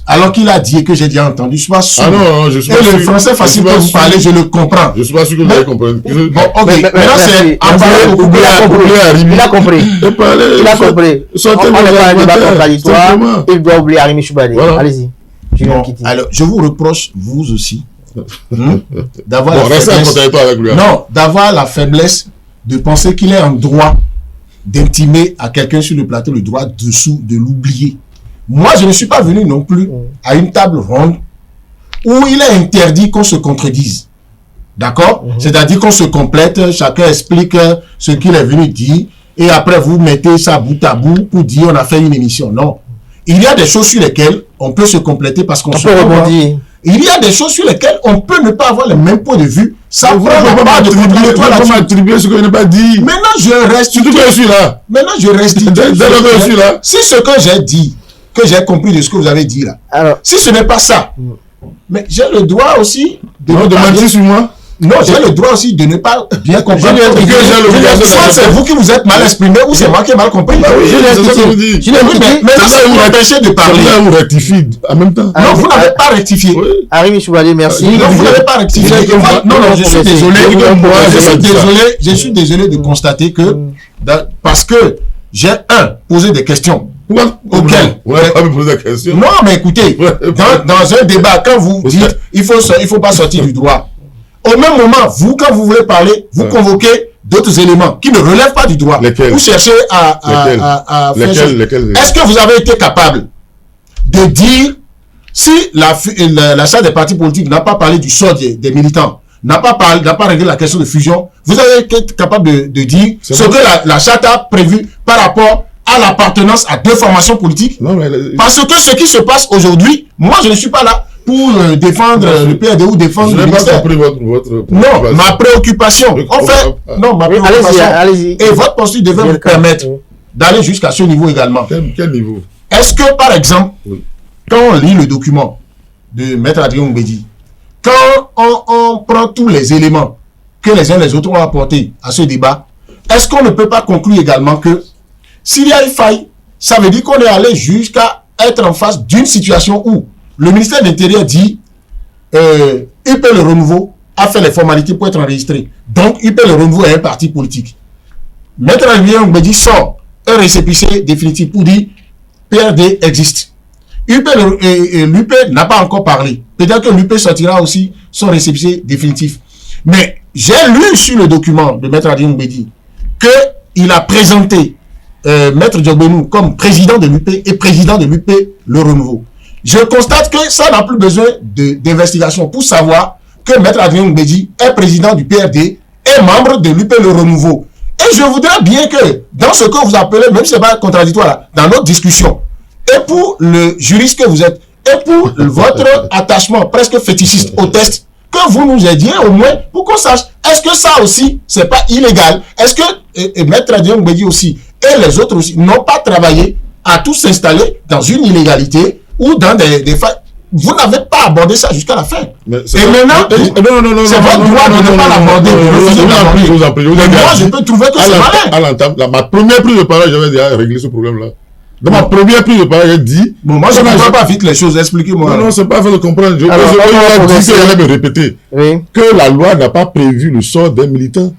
alors qu'il a dit et que j'ai déjà entendu, je suis pas sûr. Ah non, je suis pas sûr. Et le français facile que vous parlez, je le comprends. Je suis pas sûr que vous allez comprendre. Bon, ok. Maintenant, c'est il a compris. Il a compris. On n'est pas un débat contradictoire. Il doit oublier Arimi Choubani. Allez-y. Alors, je vous reproche, vous aussi, d'avoir la faiblesse de penser qu'il est en droit d'intimer à quelqu'un sur le plateau le droit dessous de l'oublier. Moi, je ne suis pas venu non plus à une table ronde où il est interdit qu'on se contredise. D'accord? C'est-à-dire qu'on se complète, chacun explique ce qu'il est venu dire, et après vous mettez ça bout à bout pour dire on a fait une émission. Non. Il y a des choses sur lesquelles on peut se compléter parce qu'on se rebondit. Il y a des choses sur lesquelles on peut ne pas avoir le même point de vue. Ça prend pas de contradictoire là-dessus. M'attribuer ce que je n'ai pas dit. Maintenant, je reste. Surtout que je suis là. Maintenant, je reste. Je suis là. Si ce que j'ai dit, que j'ai compris de ce que vous avez dit là. Alors, si ce n'est pas ça, mais j'ai le droit aussi de mentir sur moi. Non, j'ai le droit aussi de ne pas bien comprendre. Soit c'est vous qui vous êtes mal exprimé ou c'est moi qui ai mal compris. Je mais là, ça vous empêche de parler. Vous rectifiez en même temps. Non, vous n'avez pas rectifié. Arimi Choubani, merci. Non, vous n'avez pas rectifié. Non, je suis désolé. Je suis désolé de constater que parce que j'ai posé des questions. Auquel non, mais écoutez, dans un débat, quand vous dites il faut pas sortir du droit, au même moment, vous, quand vous voulez parler, vous convoquez d'autres éléments qui ne relèvent pas du droit. Vous cherchez à lesquels Est-ce que vous avez été capable de dire si la charte des partis politiques n'a pas parlé du sort des militants, n'a pas réglé la question de fusion, vous avez été capable de dire ce que la charte a prévu par rapport à l'appartenance à deux formations politiques? Parce que ce qui se passe aujourd'hui, moi je ne suis pas là pour défendre le PRD ou défendre le ministère. Non, ma préoccupation. Ma préoccupation. Allez-y. Et votre posture devait vous permettre d'aller jusqu'à ce niveau également. Quel niveau? Est-ce que, par exemple, quand on lit le document de Maître Adrien Mbedi, quand on prend tous les éléments que les uns et les autres ont apportés à ce débat, est-ce qu'on ne peut pas conclure également que s'il y a une faille, ça veut dire qu'on est allé jusqu'à être en face d'une situation où le ministère de l'Intérieur dit UP Le Renouveau a fait les formalités pour être enregistré. Donc, UP Le Renouveau est un parti politique. Maître Adrien Mbedi sort un récépissé définitif pour dire PRD existe. L'UP n'a pas encore parlé. Peut-être que l'UP sortira aussi son récépissé définitif. Mais j'ai lu sur le document de Maître Adrien Mbedi qu'il a présenté Maître Diogbenou comme président de l'UP et président de l'UP Le Renouveau. Je constate que ça n'a plus besoin d'investigation pour savoir que Maître Adrien Mbedi est président du PRD et membre de l'UP Le Renouveau. Et je voudrais bien que, dans ce que vous appelez, même si ce n'est pas contradictoire, dans notre discussion, et pour le juriste que vous êtes, et pour votre attachement presque fétichiste au test, que vous nous aidiez au moins pour qu'on sache, est-ce que ça aussi, c'est pas illégal? Est-ce que Maître Adrien Mbedi aussi, et les autres aussi, n'ont pas travaillé à tous s'installer dans une illégalité ou dans des failles? Vous n'avez pas abordé ça jusqu'à la fin. Et maintenant, c'est votre droit de ne pas l'aborder, de refuser d'aborder. Moi, je peux trouver que c'est malin. Ma première prise de parole, j'avais déjà réglé ce problème-là. Dans ma première prise de parole, j'ai dit... Bon, moi, je ne comprends pas vite les choses, expliquez-moi. Non, c'est pas fait de comprendre. Je vais dit que j'allais me répéter. Oui. Que la loi n'a pas prévu le sort d'un militant.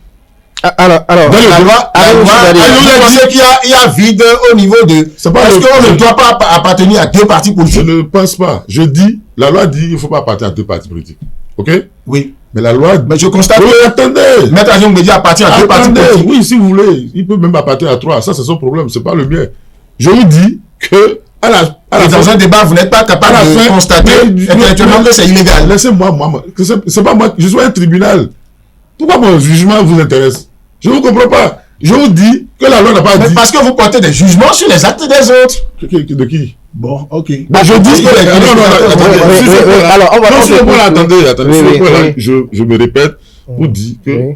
Alors, dans la loi, vous pensez qu'il y a vide au niveau de... Est-ce qu'on ne doit pas appartenir à deux partis politiques? Je ne pense pas. Je dis, la loi dit qu'il ne faut pas appartenir à deux partis politiques. Ok? Oui. Mais la loi... Mais je constate que... Attendez. Maître Adrien Mbedi appartient à deux partis politiques. Oui, si vous voulez. Il peut même appartenir à trois. Ça, c'est son problème. C'est pas le mien. Je vous dis que... dans un débat, vous n'êtes pas capable de constater intellectuellement que c'est illégal. Laissez-moi, c'est pas moi. Je suis un tribunal. Pourquoi mon jugement vous intéresse? Je ne vous comprends pas. Je vous dis que la loi n'a pas dit... Parce que vous portez des jugements sur les actes des autres. De qui? Bon, ok. Je dis que... Attendez. Je me répète pour dire que...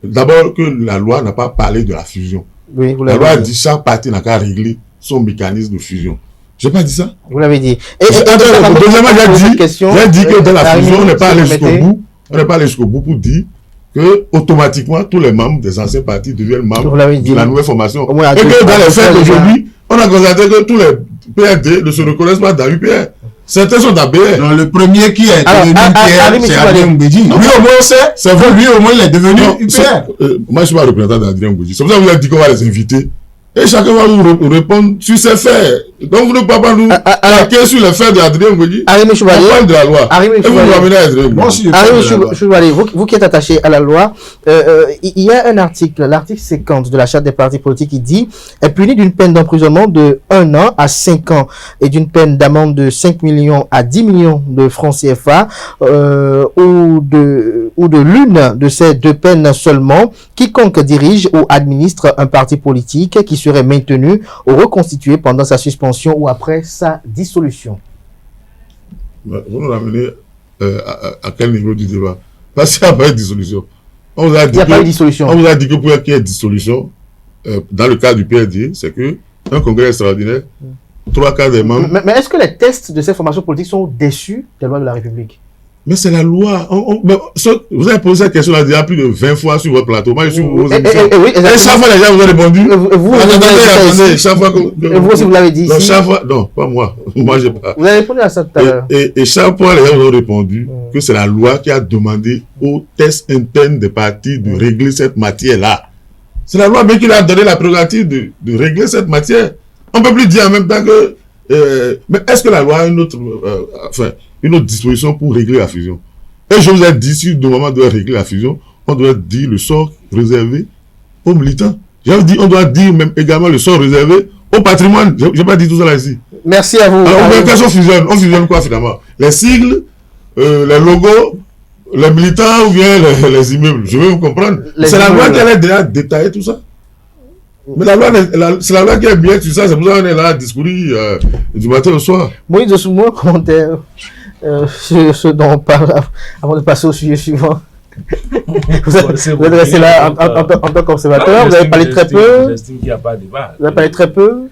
D'abord, que la loi n'a pas parlé de la fusion. La loi a dit que chaque parti n'a qu'à régler son mécanisme de fusion. Je n'ai pas dit ça. Vous l'avez dit. Deuxièmement, j'ai dit que dans la fusion, on n'est pas allé jusqu'au bout. On n'est pas allé jusqu'au bout pour dire que automatiquement tous les membres des anciens partis deviennent membres de la nouvelle formation. Et que dans les faits d'aujourd'hui, on a constaté que tous les PRD ne se reconnaissent pas dans l'UPR. Certains sont d'ABR. Non, le premier qui est devenu UPR, c'est Adrien Mbedi. Lui au moins c'est vrai, lui au moins il est devenu UPR. Moi je suis pas représentant d'Adrien Mbedi. C'est pour ça que vous avez dit qu'on va les inviter. Et chacun va vous répondre sur ses faits. Donc vous ne pouvez pas nous attaquer sur les faits d'Adrien Mbedi. On parle de la loi. Et vous nous ramenez à Adrien Mbedi. Vous qui êtes attaché à la loi, il y a un article, l'article 50 de la charte des partis politiques qui dit est puni d'une peine d'emprisonnement de 1 an à 5 ans et d'une peine d'amende de 5 millions à 10 millions de francs CFA ou de l'une de ces deux peines seulement quiconque dirige ou administre un parti politique qui serait maintenu ou reconstitué pendant sa suspension ou après sa dissolution. Vous nous ramenez à quel niveau du débat? Parce qu'il n'y a pas de dissolution. On vous a dit que pour qu'il y ait dissolution, dans le cas du PRD, c'est que un congrès extraordinaire, 3/4 des membres... Mais est-ce que les tests de ces formations politiques sont déçus des lois de la République? Mais c'est la loi. Vous avez posé cette question-là déjà plus de 20 fois sur votre plateau. Moi, je suis vos émissions. Et chaque fois, les gens vous ont répondu. Attendez, chaque fois et vous aussi, vous l'avez dit ici. Chaque fois, non, pas moi. Moi, j'ai pas. Vous avez répondu à ça tout à l'heure. Et chaque fois, les gens vous ont répondu que c'est la loi qui a demandé aux tests internes des partis de régler cette matière-là. C'est la loi même qui leur a donné la prérogative de régler cette matière. On ne peut plus dire en même temps que... mais est-ce que la loi a une autre disposition pour régler la fusion? Et je vous ai dit, si le moment doit régler la fusion, on doit dire le sort réservé aux militants. J'ai dit, on doit dire même également le sort réservé au patrimoine. Je n'ai pas dit tout ça là ici. Merci à vous. Alors, qu'est-ce qu'on fusionne? On fusionne quoi finalement? Les sigles, les logos, les militants ou bien les immeubles? Je veux vous comprendre. C'est la loi qui allait déjà détailler tout ça. Mais la loi, c'est la loi qui est bien sur ça. C'est pour ça qu'on est là à discourir du matin au soir. Moïse Ousmou, commentaire sur ce dont on parle avant de passer au sujet suivant. Vous êtes resté là en tant qu'observateur. Vous avez parlé très peu. J'estime qu'il n'y a pas de débat. Vous avez parlé très peu.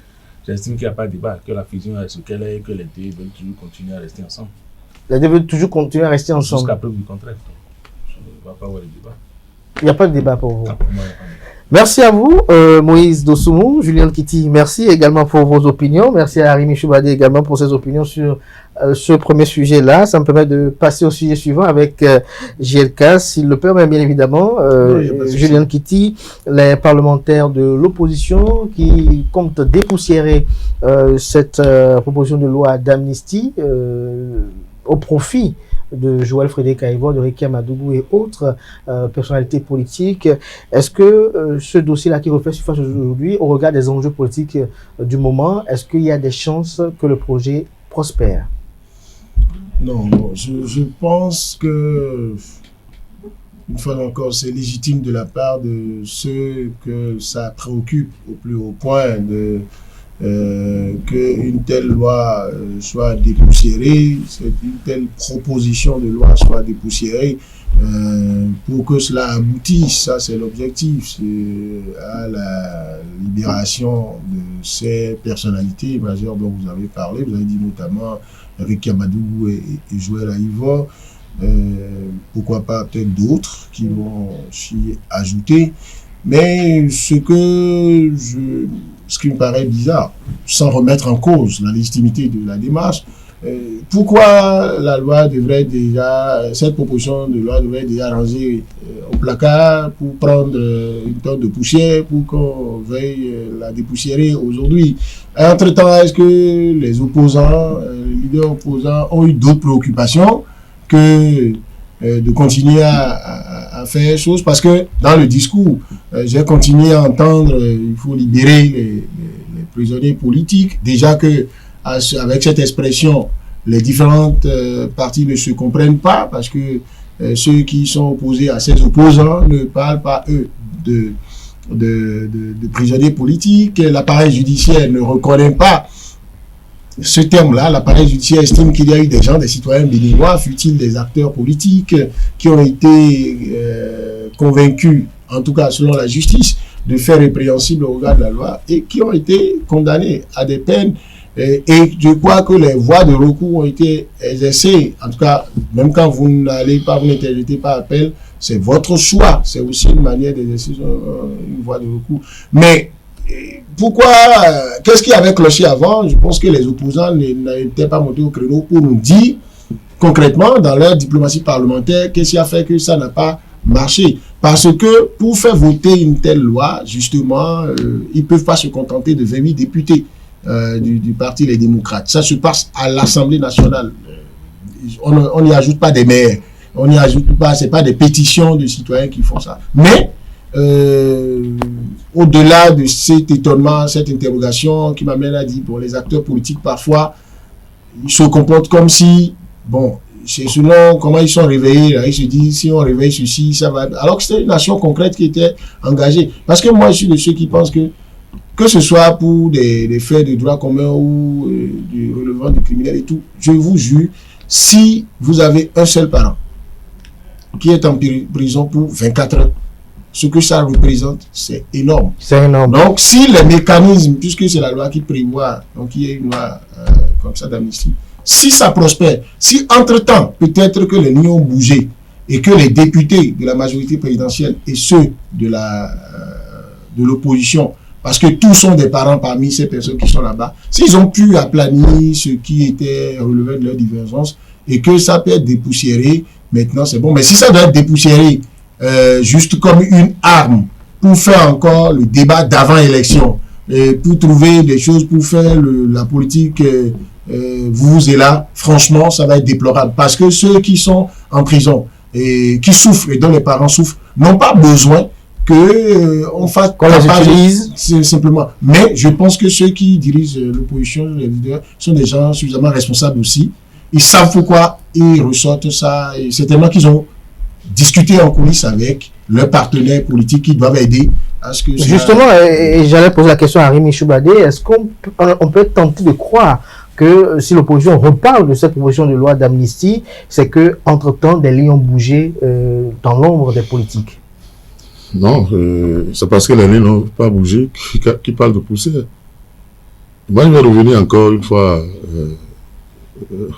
J'estime qu'il n'y a pas de débat. Que la fusion est ce qu'elle est et que les deux veulent toujours continuer à rester ensemble. Les deux veulent toujours continuer à rester ensemble. Jusqu'à preuve du contraire. Je ne vois pas où est le débat. Il n'y a pas de débat pour vous. Merci à vous, Moïse Dosoumou, Julien Kiti, merci également pour vos opinions. Merci à Arimi Choubadé également pour ses opinions sur ce premier sujet-là. Ça me permet de passer au sujet suivant avec JLK, s'il le permet bien évidemment. Julien Kiti, les parlementaires de l'opposition qui comptent dépoussiérer cette proposition de loi d'amnistie au profit de Joël Frédéric Aïvo, de Rekia Madougou et autres personnalités politiques. Est-ce que ce dossier-là qui refait surface aujourd'hui, au regard des enjeux politiques du moment, est-ce qu'il y a des chances que le projet prospère? Non, je pense que, une fois encore, c'est légitime de la part de ceux que ça préoccupe au plus haut point qu'une telle loi soit dépoussiérée, une telle proposition de loi soit dépoussiérée pour que cela aboutisse. Ça, c'est l'objectif, c'est à la libération de ces personnalités majeures dont vous avez parlé. Vous avez dit notamment Rekia Madougou et Joël Aïvo. Pourquoi pas peut-être d'autres qui vont s'y ajouter. Mais ce qui me paraît bizarre, sans remettre en cause la légitimité de la démarche, pourquoi cette proposition de loi devrait déjà ranger au placard pour prendre une tonne de poussière pour qu'on veuille la dépoussiérer aujourd'hui? Entre-temps, est-ce que les opposants, les leaders opposants ont eu d'autres préoccupations que de continuer à faire choses? Parce que dans le discours, j'ai continué à entendre il faut libérer les prisonniers politiques. Déjà que avec cette expression, les différentes parties ne se comprennent pas, parce que ceux qui sont opposés à ces opposants ne parlent pas, eux, de prisonniers politiques. L'appareil judiciaire ne reconnaît pas ce terme-là. L'appareil judiciaire estime qu'il y a eu des gens, des citoyens béninois, fut-il des acteurs politiques, qui ont été convaincus, en tout cas selon la justice, de faire répréhensible au regard de la loi et qui ont été condamnés à des peines. Et je crois que les voies de recours ont été exercées. En tout cas, même quand vous n'allez pas, vous n'interjetez pas appel, c'est votre choix. C'est aussi une manière d'exercer une voie de recours. Mais pourquoi, qu'est-ce qui avait cloché avant? Je pense que les opposants n'étaient pas montés au créneau pour nous dire concrètement, dans leur diplomatie parlementaire, qu'est-ce qui a fait que ça n'a pas marché. Parce que pour faire voter une telle loi, justement, ils ne peuvent pas se contenter de 28 députés du Parti Les Démocrates. Ça se passe à l'Assemblée nationale. On n'y ajoute pas des maires. On n'y ajoute pas, ce n'est pas des pétitions de citoyens qui font ça. Mais, au-delà de cet étonnement, cette interrogation qui m'amène à dire, bon, les acteurs politiques, parfois, ils se comportent comme si, bon, c'est selon comment ils sont réveillés, là, ils se disent, si on réveille ceci, ça va... Alors que c'était une action concrète qui était engagée. Parce que moi, je suis de ceux qui pensent que ce soit pour des faits de droit commun ou du relevant du criminel et tout, je vous jure, si vous avez un seul parent qui est en prison pour 24 heures, ce que ça représente, c'est énorme. C'est énorme. Donc, si les mécanismes, puisque c'est la loi qui prévoit, donc il y a une loi comme ça d'amnistie, si ça prospère, si entre-temps, peut-être que les lignes ont bougé et que les députés de la majorité présidentielle et ceux de l'opposition, parce que tous sont des parents parmi ces personnes qui sont là-bas, s'ils ont pu aplanir ce qui était relevé de leur divergence et que ça peut être dépoussiéré, maintenant c'est bon. Mais si ça doit être dépoussiéré juste comme une arme pour faire encore le débat d'avant-élection, pour trouver des choses, pour faire la politique vous et là, franchement, ça va être déplorable. Parce que ceux qui sont en prison et qui souffrent et dont les parents souffrent n'ont pas besoin qu'on fasse qu'on les utilise simplement. Mais je pense que ceux qui dirigent l'opposition, les leaders, sont des gens suffisamment responsables aussi. Ils savent pourquoi ils ressortent ça. Et certainement qu'ils ont discuté en coulisses avec leurs partenaires politiques qui doivent aider à ce que ça... Justement, et j'allais poser la question à Rémi Choubadé, est-ce qu'on peut être tenté de croire que si l'opposition reparle de cette proposition de loi d'amnistie, c'est que entre-temps, des lignes ont bougé dans l'ombre des politiques? Non, c'est parce que les lignes n'ont pas bougé qui parlent de poussière. Moi, je vais revenir encore une fois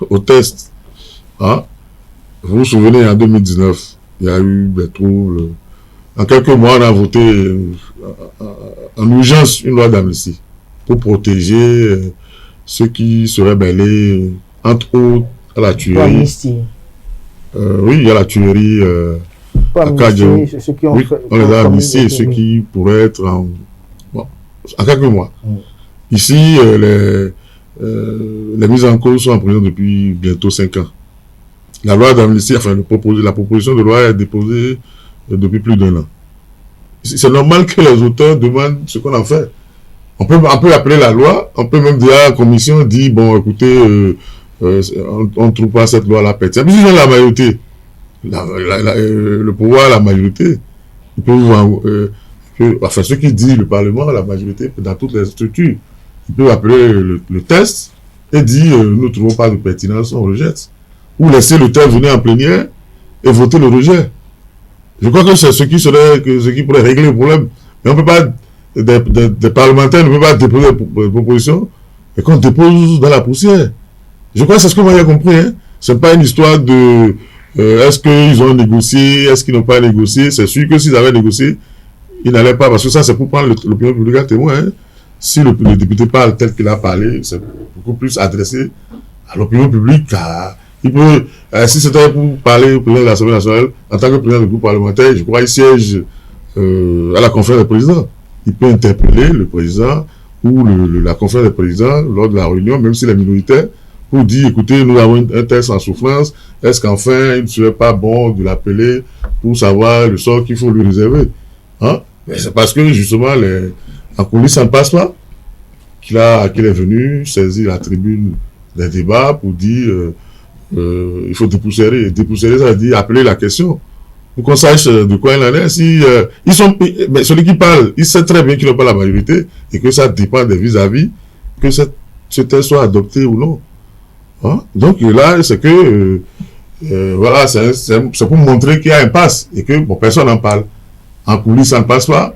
au test. Hein? Vous vous souvenez, en 2019, il y a eu des troubles En quelques mois, on a voté en urgence une loi d'amnistie pour protéger ceux qui seraient mêlés, entre autres, à la tuerie. Oui, il y a la tuerie à Kadjo. Oui, on les a amnistiés, ceux qui pourraient être en quelques mois. Ici, les mises en cause sont en prison depuis bientôt 5 ans. La loi d'amnistie, enfin, la proposition de loi est déposée depuis plus d'1 an. C'est normal que les auteurs demandent ce qu'on en fait. On peut appeler la loi, on peut même dire à la commission, dire, bon, écoutez, on ne trouve pas cette loi-là pertinente. Mais ils ont la majorité, le pouvoir, la majorité. Ils peuvent, enfin, ce qui dit le Parlement, la majorité, dans toutes les structures, ils peuvent appeler le test et dire, nous ne trouvons pas de pertinence, on rejette. Ou laisser le test venir en plénière et voter le rejet. Je crois que c'est ce qui pourrait régler le problème. Mais on ne peut pas, des parlementaires ne peuvent pas déposer des propositions et qu'on dépose dans la poussière. Je crois que c'est ce que moi j'ai compris. Hein. Ce n'est pas une histoire de est-ce qu'ils ont négocié, est-ce qu'ils n'ont pas négocié. C'est sûr que s'ils avaient négocié, ils n'allaient pas, parce que ça c'est pour prendre l'opinion publique à témoin. Hein. Si le député parle tel qu'il a parlé, c'est beaucoup plus adressé à l'opinion publique. Il peut, si c'était pour parler au président de l'Assemblée nationale, en tant que président du groupe parlementaire, je crois qu'il siège à la conférence des présidents. Il peut interpeller le président ou la conférence des présidents lors de la réunion, même s'il est minoritaire, pour dire, écoutez, nous avons un test en souffrance, est-ce qu'enfin il ne serait pas bon de l'appeler pour savoir le sort qu'il faut lui réserver, hein? Mais c'est parce que justement, en coulisses, ça ne passe pas, qu'il est venu saisir la tribune des débats pour dire il faut dépoussiérer. Dépoussiérer, ça veut dire appeler la question pour qu'on sache de quoi il en est. Si, mais celui qui parle, il sait très bien qu'il n'a pas la majorité et que ça dépend des vis-à-vis que ce texte soit adopté ou non. Hein? Donc là, c'est que voilà, c'est pour montrer qu'il y a un impasse et que bon, personne n'en parle. En coulisses, ça ne passe pas.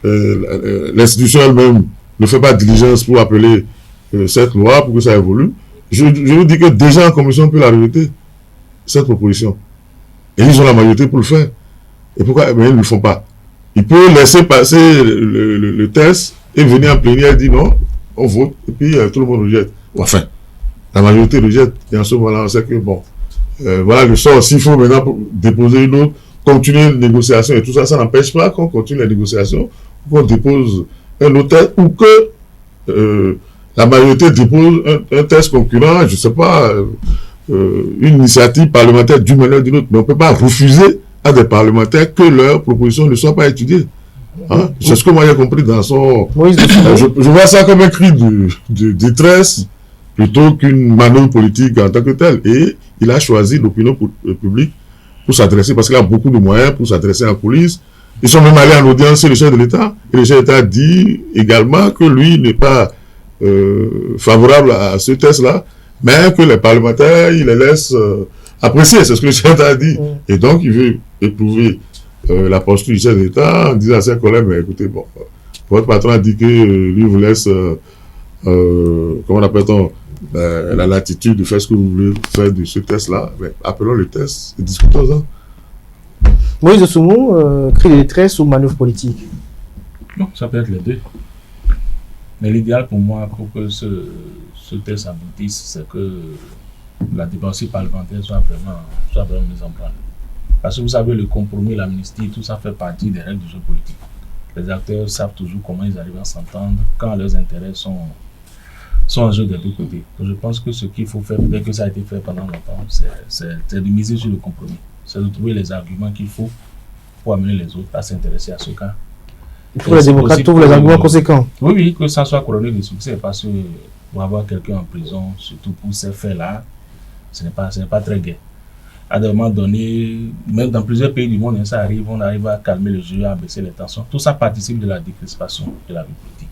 L'institution elle-même ne fait pas de diligence pour appeler cette loi pour que ça évolue. Je vous dis que déjà en commission, on peut la rejeter, cette proposition. Et ils ont la majorité pour le faire. Et pourquoi ils ne le font pas? Ils peuvent laisser passer le test et venir en plénière et dire non, on vote, et puis tout le monde rejette. Enfin, la majorité rejette. Et en ce moment-là, on sait que bon, voilà le sort. S'il faut maintenant déposer une autre, continuer une négociation et tout ça, ça n'empêche pas qu'on continue la négociation, qu'on dépose un autre test ou que la majorité dépose un test concurrent, je ne sais pas, une initiative parlementaire d'une manière ou d'une autre, mais on ne peut pas refuser à des parlementaires que leurs propositions ne soient pas étudiées. Hein? C'est ce que moi j'ai compris dans son... je vois ça comme un cri de détresse plutôt qu'une manœuvre politique en tant que telle. Et il a choisi l'opinion publique pour s'adresser, parce qu'il a beaucoup de moyens pour s'adresser en coulisses. Ils sont même allés en audience chez le chef de l'État. Et le chef de l'État dit également que lui n'est pas favorable à ce test-là, mais que les parlementaires, il les laissent apprécier, c'est ce que le chef a dit. Et donc, il veut éprouver la posture du chef de l'État en disant à ses collègues, mais écoutez, bon, votre patron a dit que lui vous laisse, comment appelle-t-on, la latitude de faire ce que vous voulez faire de ce test-là. Mais appelons le test et discutons-en. Moïse Oussoumou, cri de détresse ou manœuvre politique? Non, ça peut être les deux. Mais l'idéal pour moi, pour que ce test aboutisse, c'est que la diplomatie parlementaire soit vraiment mise en place. Parce que vous savez, le compromis, l'amnistie, tout ça fait partie des règles du jeu politique. Les acteurs savent toujours comment ils arrivent à s'entendre quand leurs intérêts sont en jeu des deux côtés. Donc je pense que ce qu'il faut faire, dès que ça a été fait pendant longtemps, c'est de miser sur le compromis. C'est de trouver les arguments qu'il faut pour amener les autres à s'intéresser à ce cas. Il faut que les démocrates trouvent les arguments conséquents. Oui, que ça soit couronné de succès, parce que pour avoir quelqu'un en prison, surtout pour ces faits-là, ce n'est pas très gai. À un moment donné, même dans plusieurs pays du monde, ça arrive, on arrive à calmer le jeu, à baisser les tensions. Tout ça participe de la décrispation de la vie politique.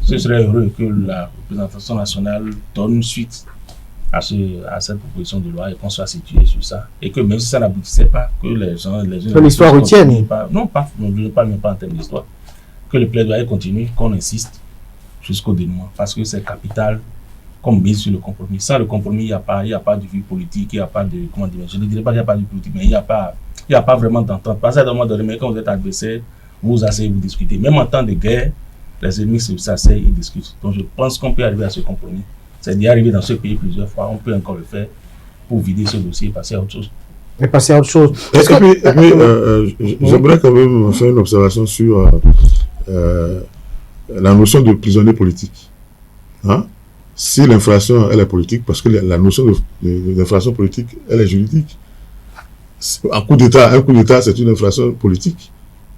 Ce serait heureux que la représentation nationale donne suite à cette proposition de loi et qu'on soit situé sur ça. Et que même si ça n'aboutissait pas, que les gens... Que l'histoire retienne. Je ne parle même pas en termes d'histoire. Que le plaidoyer continue, qu'on insiste jusqu'au dénouement. Parce que c'est capital qu'on mise sur le compromis. Sans le compromis, il n'y a pas de vie politique, il n'y a pas de... Comment dire? Je ne dirais pas qu'il n'y a pas de politique, mais il n'y a pas il n'y a pas vraiment d'entente. Parce qu'à un moment donné, quand vous êtes adversaire, vous vous asseyez, vous discutez. Même en temps de guerre, les ennemis s'asseyent et discutent. Donc je pense qu'on peut arriver à ce compromis. C'est d'y arriver dans ce pays plusieurs fois. On peut encore le faire pour vider ce dossier et passer à autre chose. Et passer à autre chose. Et puis, j'aimerais quand même faire une observation sur la notion de prisonnier politique. Hein? Si l'infraction, elle est politique, parce que la notion d'infraction politique, elle est juridique. Un coup d'État, c'est une infraction politique.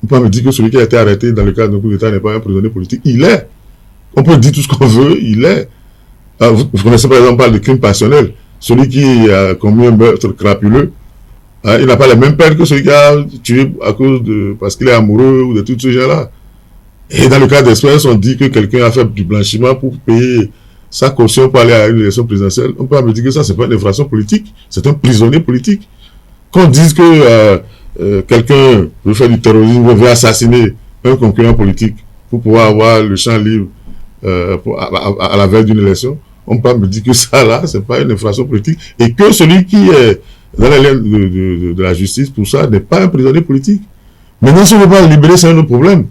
On peut me dire que celui qui a été arrêté dans le cadre d'un coup d'État n'est pas un prisonnier politique. Il est. On peut dire tout ce qu'on veut, il est. Vous connaissez par exemple, on parle de crime passionnel. Celui qui a commis un meurtre crapuleux, il n'a pas la même peine que celui qui a tué parce qu'il est amoureux ou de tout ce genre-là. Et dans le cas d'espèce, on dit que quelqu'un a fait du blanchiment pour payer sa caution pour aller à une élection présidentielle. On peut me dire que ça, c'est pas une infraction politique, c'est un prisonnier politique. Qu'on dise que quelqu'un veut faire du terrorisme, veut assassiner un concurrent politique pour pouvoir avoir le champ libre à la veille d'une élection, on peut me dire que ça là, c'est pas une infraction politique et que celui qui est dans la ligne de la justice pour ça n'est pas un prisonnier politique. Maintenant, si on ne veut pas le libérer, c'est un autre problème.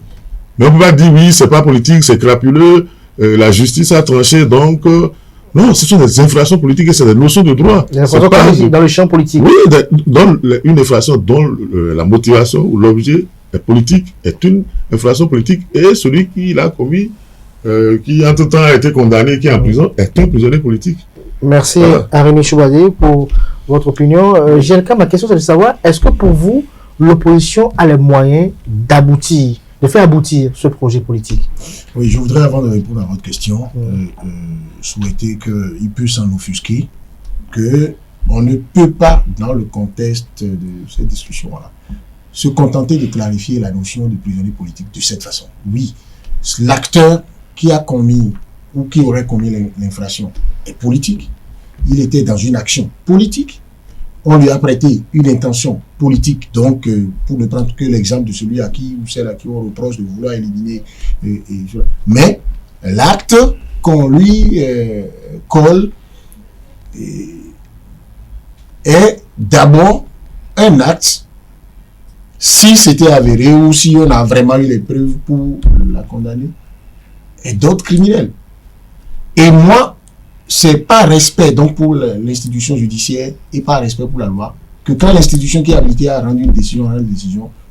Mais on ne peut pas dire oui, c'est pas politique, c'est crapuleux, la justice a tranché, donc non, ce sont des infractions politiques et c'est des notions de droit. Des infractions politiques dans le champ politique. Oui, une infraction dont la motivation ou l'objet est politique est une infraction politique et celui qui l'a commis, qui entre-temps a été condamné, qui est en prison, est un prisonnier politique. Merci Arémi Choubadé pour votre opinion. GLK, ma question c'est de savoir, est-ce que pour vous, l'opposition a les moyens d'aboutir, de faire aboutir ce projet politique? Oui, je voudrais, avant de répondre à votre question, souhaiter qu'il puisse s'en offusquer, qu'on ne peut pas, dans le contexte de cette discussion-là, se contenter de clarifier la notion de prisonnier politique de cette façon. Oui, l'acteur qui a commis ou qui aurait commis l'infraction est politique. Il était dans une action politique. On lui a prêté une intention politique. Donc, pour ne prendre que l'exemple de celui à qui ou celle à qui on reproche de vouloir éliminer. Mais l'acte qu'on lui colle est d'abord un acte, si c'était avéré ou si on a vraiment eu les preuves pour la condamner, et d'autres criminels. Et moi, c'est par respect donc pour l'institution judiciaire et par respect pour la loi que quand l'institution qui est habilitée à rendre une décision,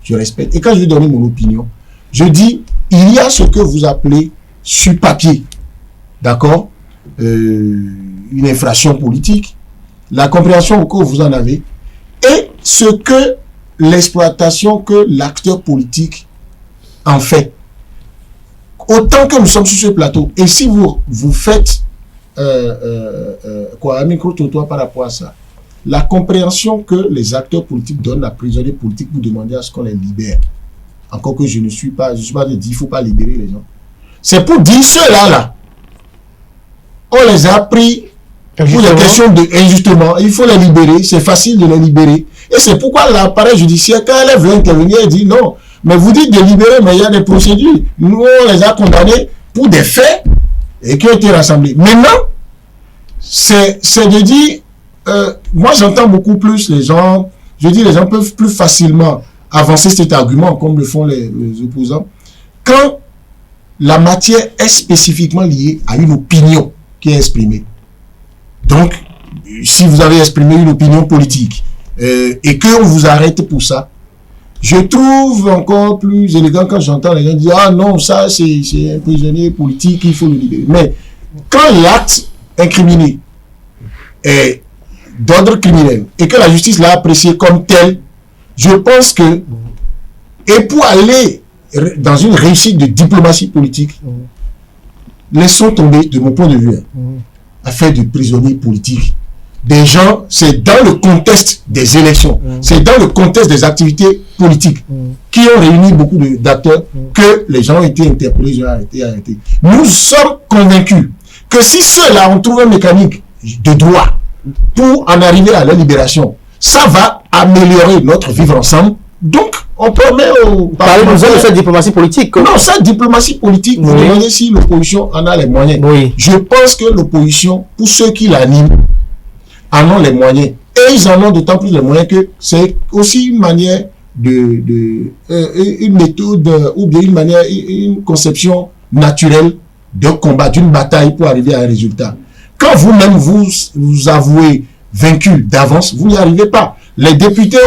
je respecte. Et quand je vais donner mon opinion, je dis, il y a ce que vous appelez sur papier, d'accord, une infraction politique, la compréhension que vous en avez, et ce que l'exploitation que l'acteur politique en fait. Autant que nous sommes sur ce plateau, et si vous faites un micro-trottoir par rapport à ça, la compréhension que les acteurs politiques donnent à prisonniers politiques pour demander à ce qu'on les libère, encore que je ne suis pas de dire il ne faut pas libérer les gens, c'est pour dire ceux-là, on les a pris pour des questions d'injustement, il faut les libérer, c'est facile de les libérer, et c'est pourquoi l'appareil judiciaire, quand elle veut intervenir, elle dit non, mais vous dites de libérer, mais il y a des procédures. Nous, on les a condamnés pour des faits et qui ont été rassemblés. Maintenant, c'est de dire, moi j'entends beaucoup plus les gens, je dis les gens peuvent plus facilement avancer cet argument comme le font les opposants, quand la matière est spécifiquement liée à une opinion qui est exprimée. Donc, si vous avez exprimé une opinion politique et qu'on vous arrête pour ça, je trouve encore plus élégant quand j'entends les gens dire « Ah non, ça c'est un prisonnier politique, il faut le libérer. » Mais quand l'acte incriminé est d'ordre criminel et que la justice l'a apprécié comme tel, je pense que, et pour aller dans une réussite de diplomatie politique, laissons tomber, de mon point de vue, affaire de prisonniers politiques. Des gens, c'est dans le contexte des élections, c'est dans le contexte des activités politiques qui ont réuni beaucoup d'acteurs que les gens ont été interpellés, ont été arrêtés. Nous sommes convaincus que si ceux-là ont trouvé un mécanisme de droit pour en arriver à la libération, ça va améliorer notre vivre ensemble. Donc, on permet aux... Parlez-nous de cette diplomatie politique. Non, cette diplomatie politique, vous demandez si l'opposition en a les moyens. Oui. Je pense que l'opposition, pour ceux qui l'animent, en ont les moyens. Et ils en ont d'autant plus les moyens que c'est aussi une manière une méthode ou bien une conception naturelle d'un combat, d'une bataille pour arriver à un résultat. Quand vous-même vous avouez vaincu d'avance, vous n'y arrivez pas. Les députés,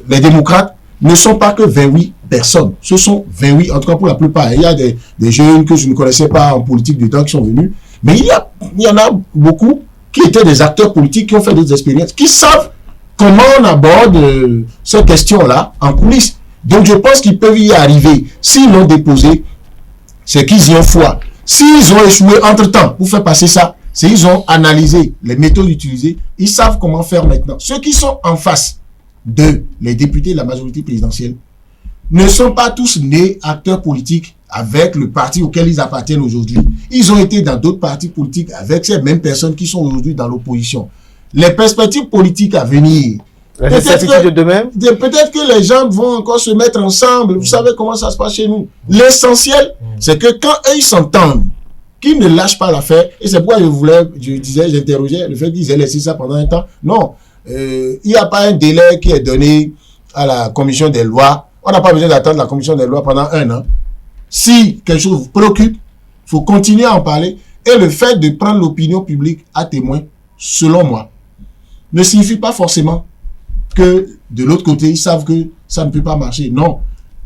les démocrates, ne sont pas que 28 personnes. Ce sont 28, en tout cas pour la plupart. Il y a des jeunes que je ne connaissais pas en politique dedans qui sont venus. Mais il y en a beaucoup qui étaient des acteurs politiques, qui ont fait des expériences, qui savent comment on aborde ces questions-là en coulisses. Donc je pense qu'ils peuvent y arriver. S'ils l'ont déposé, c'est qu'ils y ont foi. S'ils ont échoué entre-temps pour faire passer ça, c'est qu'ils ont analysé les méthodes utilisées, ils savent comment faire maintenant. Ceux qui sont en face les députés de la majorité présidentielle ne sont pas tous nés acteurs politiques avec le parti auquel ils appartiennent aujourd'hui. Ils ont été dans d'autres partis politiques avec ces mêmes personnes qui sont aujourd'hui dans l'opposition. Les perspectives politiques à venir, peut-être que les gens vont encore se mettre ensemble. Vous savez comment ça se passe chez nous. L'essentiel, c'est que quand ils s'entendent, qu'ils ne lâchent pas l'affaire, et c'est pourquoi j'interrogeais le fait qu'ils aient laissé ça pendant un temps. Non, il n'y a pas un délai qui est donné à la commission des lois. On n'a pas besoin d'attendre la commission des lois pendant 1 an. Si quelque chose vous préoccupe, il faut continuer à en parler. Et le fait de prendre l'opinion publique à témoin, selon moi, ne signifie pas forcément que de l'autre côté, ils savent que ça ne peut pas marcher. Non.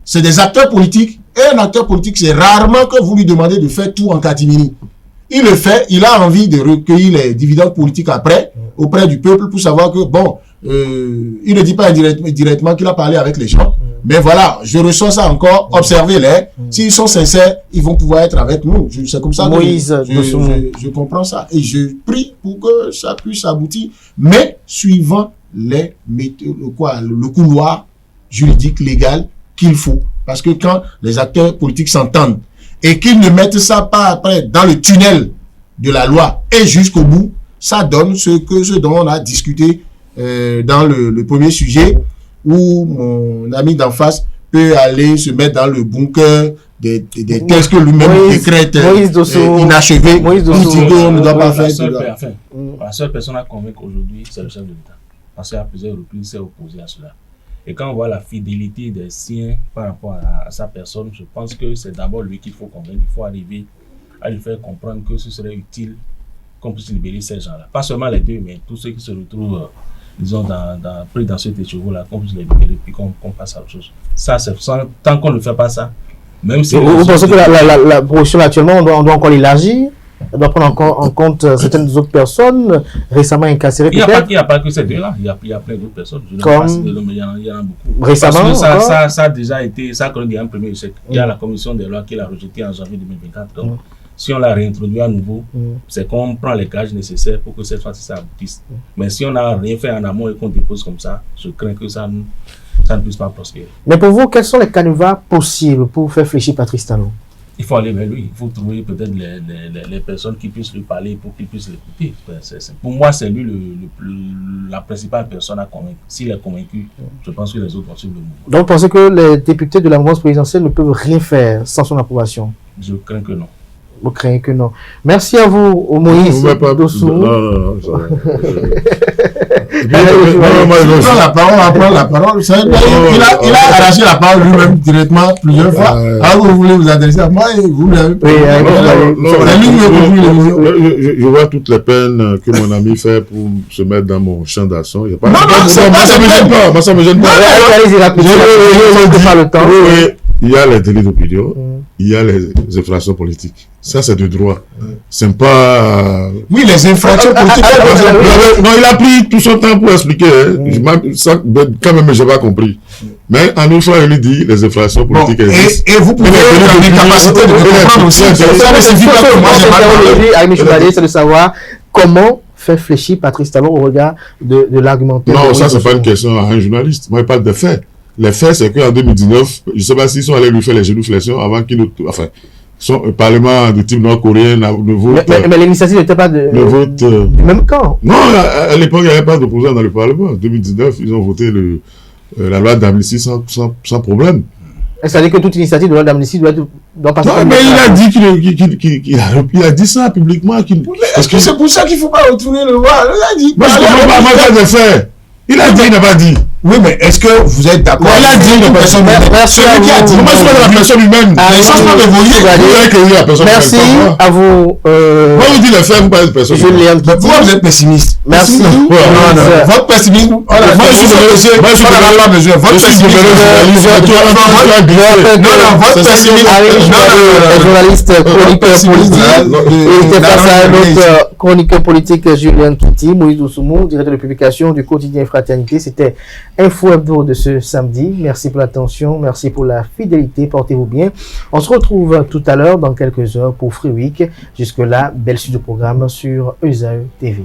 C'est des acteurs politiques. Et un acteur politique, c'est rarement que vous lui demandez de faire tout en catimini. Il le fait, il a envie de recueillir les dividendes politiques après, auprès du peuple, pour savoir que, bon, il ne dit pas directement qu'il a parlé avec les gens. Mais voilà, je reçois ça encore, observez-les. S'ils sont sincères, ils vont pouvoir être avec nous. C'est comme ça que je comprends ça. Et je prie pour que ça puisse aboutir, mais suivant les méthodes, le couloir juridique, légal qu'il faut. Parce que quand les acteurs politiques s'entendent et qu'ils ne mettent ça pas après dans le tunnel de la loi et jusqu'au bout, ça donne ce dont on a discuté dans le premier sujet, où mon ami d'en face peut aller se mettre dans le bunker des textes que lui-même décrète inachevés. On ne doit pas faire. La seule personne à convaincre aujourd'hui, c'est le chef de l'État. Parce qu'à plusieurs reprises, il s'est opposé à cela. Et quand on voit la fidélité des siens par rapport à sa personne, je pense que c'est d'abord lui qu'il faut convaincre. Il faut arriver à lui faire comprendre que ce serait utile qu'on puisse libérer ces gens-là. Pas seulement les deux, mais tous ceux qui se retrouvent, disons, pris dans cet écheveau-là, qu'on puisse les libérer puis qu'on passe à autre chose. Ça, c'est tant qu'on ne fait pas ça, même si... Vous pensez que la proposition actuellement, on doit encore l'élargir? On doit prendre en compte certaines autres personnes récemment incarcérées. Il n'y a pas que ces deux-là. Il y a plein d'autres personnes. Je ne sais pas si il y en a beaucoup. Récemment, parce que ça a déjà été, ça a connu un premier échec. Il y a la commission des lois qui l'a rejeté en janvier 2024. Donc, si on l'a réintroduit à nouveau, c'est qu'on prend les gages nécessaires pour que cette fois-ci ça aboutisse. Mais si on n'a rien fait en amont et qu'on dépose comme ça, je crains que ça ne puisse pas prospérer. Mais pour vous, quels sont les canevas possibles pour faire fléchir Patrice Talon? Il faut aller vers lui. Il faut trouver peut-être les personnes qui puissent lui parler pour qu'il puisse l'écouter. Pour moi, c'est lui la principale personne à convaincre. S'il est convaincu, je pense que les autres vont suivre le mouvement. Donc, vous pensez que les députés de la mouvance présidentielle ne peuvent rien faire sans son approbation? Je crains que non. Vous craignez que non. Merci à vous, Moïse Dossou. Non, ça va. On prend la parole. Il a arraché la parole lui-même directement plusieurs fois. Alors vous voulez vous adresser à moi et vous l'avez. Je vois toutes les peines que mon ami fait pour se mettre dans mon champ d'action. Non, ça me gêne pas. Allez-y rapidement. Il y a les délits d'opinion, il y a les infractions politiques. Ça, c'est de droit. C'est pas... Oui, les infractions politiques... Non, il a pris tout son temps pour expliquer. Ça, quand même, je n'ai pas compris. Mais en une fois, il lui dit les infractions politiques existent. Et vous pouvez avoir une capacité de comprendre aussi. C'est de savoir comment faire fléchir Patrice Talon au regard de l'argumentaire. Non, ça, c'est pas une question à un journaliste. Moi, je parle de faits. Les faits, c'est qu'en 2019, je ne sais pas s'ils sont allés lui faire les génuflexions avant qu'il ne... Enfin, son parlement de type nord-coréen ne vote... Mais l'initiative n'était pas du même camp. Non, à l'époque, il n'y avait pas d'opposants dans le parlement. En 2019, ils ont voté la loi d'amnistie sans problème. C'est-à-dire que toute initiative de loi d'amnistie doit passer... Non, mais il a dit qu'il a dit ça publiquement. est-ce que c'est pour ça qu'il ne faut pas retourner le voir? Il a dit. Moi, je ne comprends pas de faire. Il a dit, il n'a pas dit. Oui, mais est-ce que vous êtes d'accord? Il a dit, celui qui a dit. Comment je parle de la personne humaine? Merci à vous. Moi, vous dites les faits, vous parlez de personne humaine. Julien Kitty. Pourquoi vous êtes pessimiste? Merci. Votre pessimisme, moi, je suis votre pessimisme. Votre pessimisme. Un journaliste chroniqueur politique. Il était face à un autre chroniqueur politique, Julien Kitty, Moïse Oussoumou, directeur de publication du quotidien Fraternité. C'était Info Hebdo de ce samedi. Merci pour l'attention, merci pour la fidélité. Portez-vous bien. On se retrouve tout à l'heure dans quelques heures pour Free Week. Jusque-là, belle suite de programme sur ESAE TV.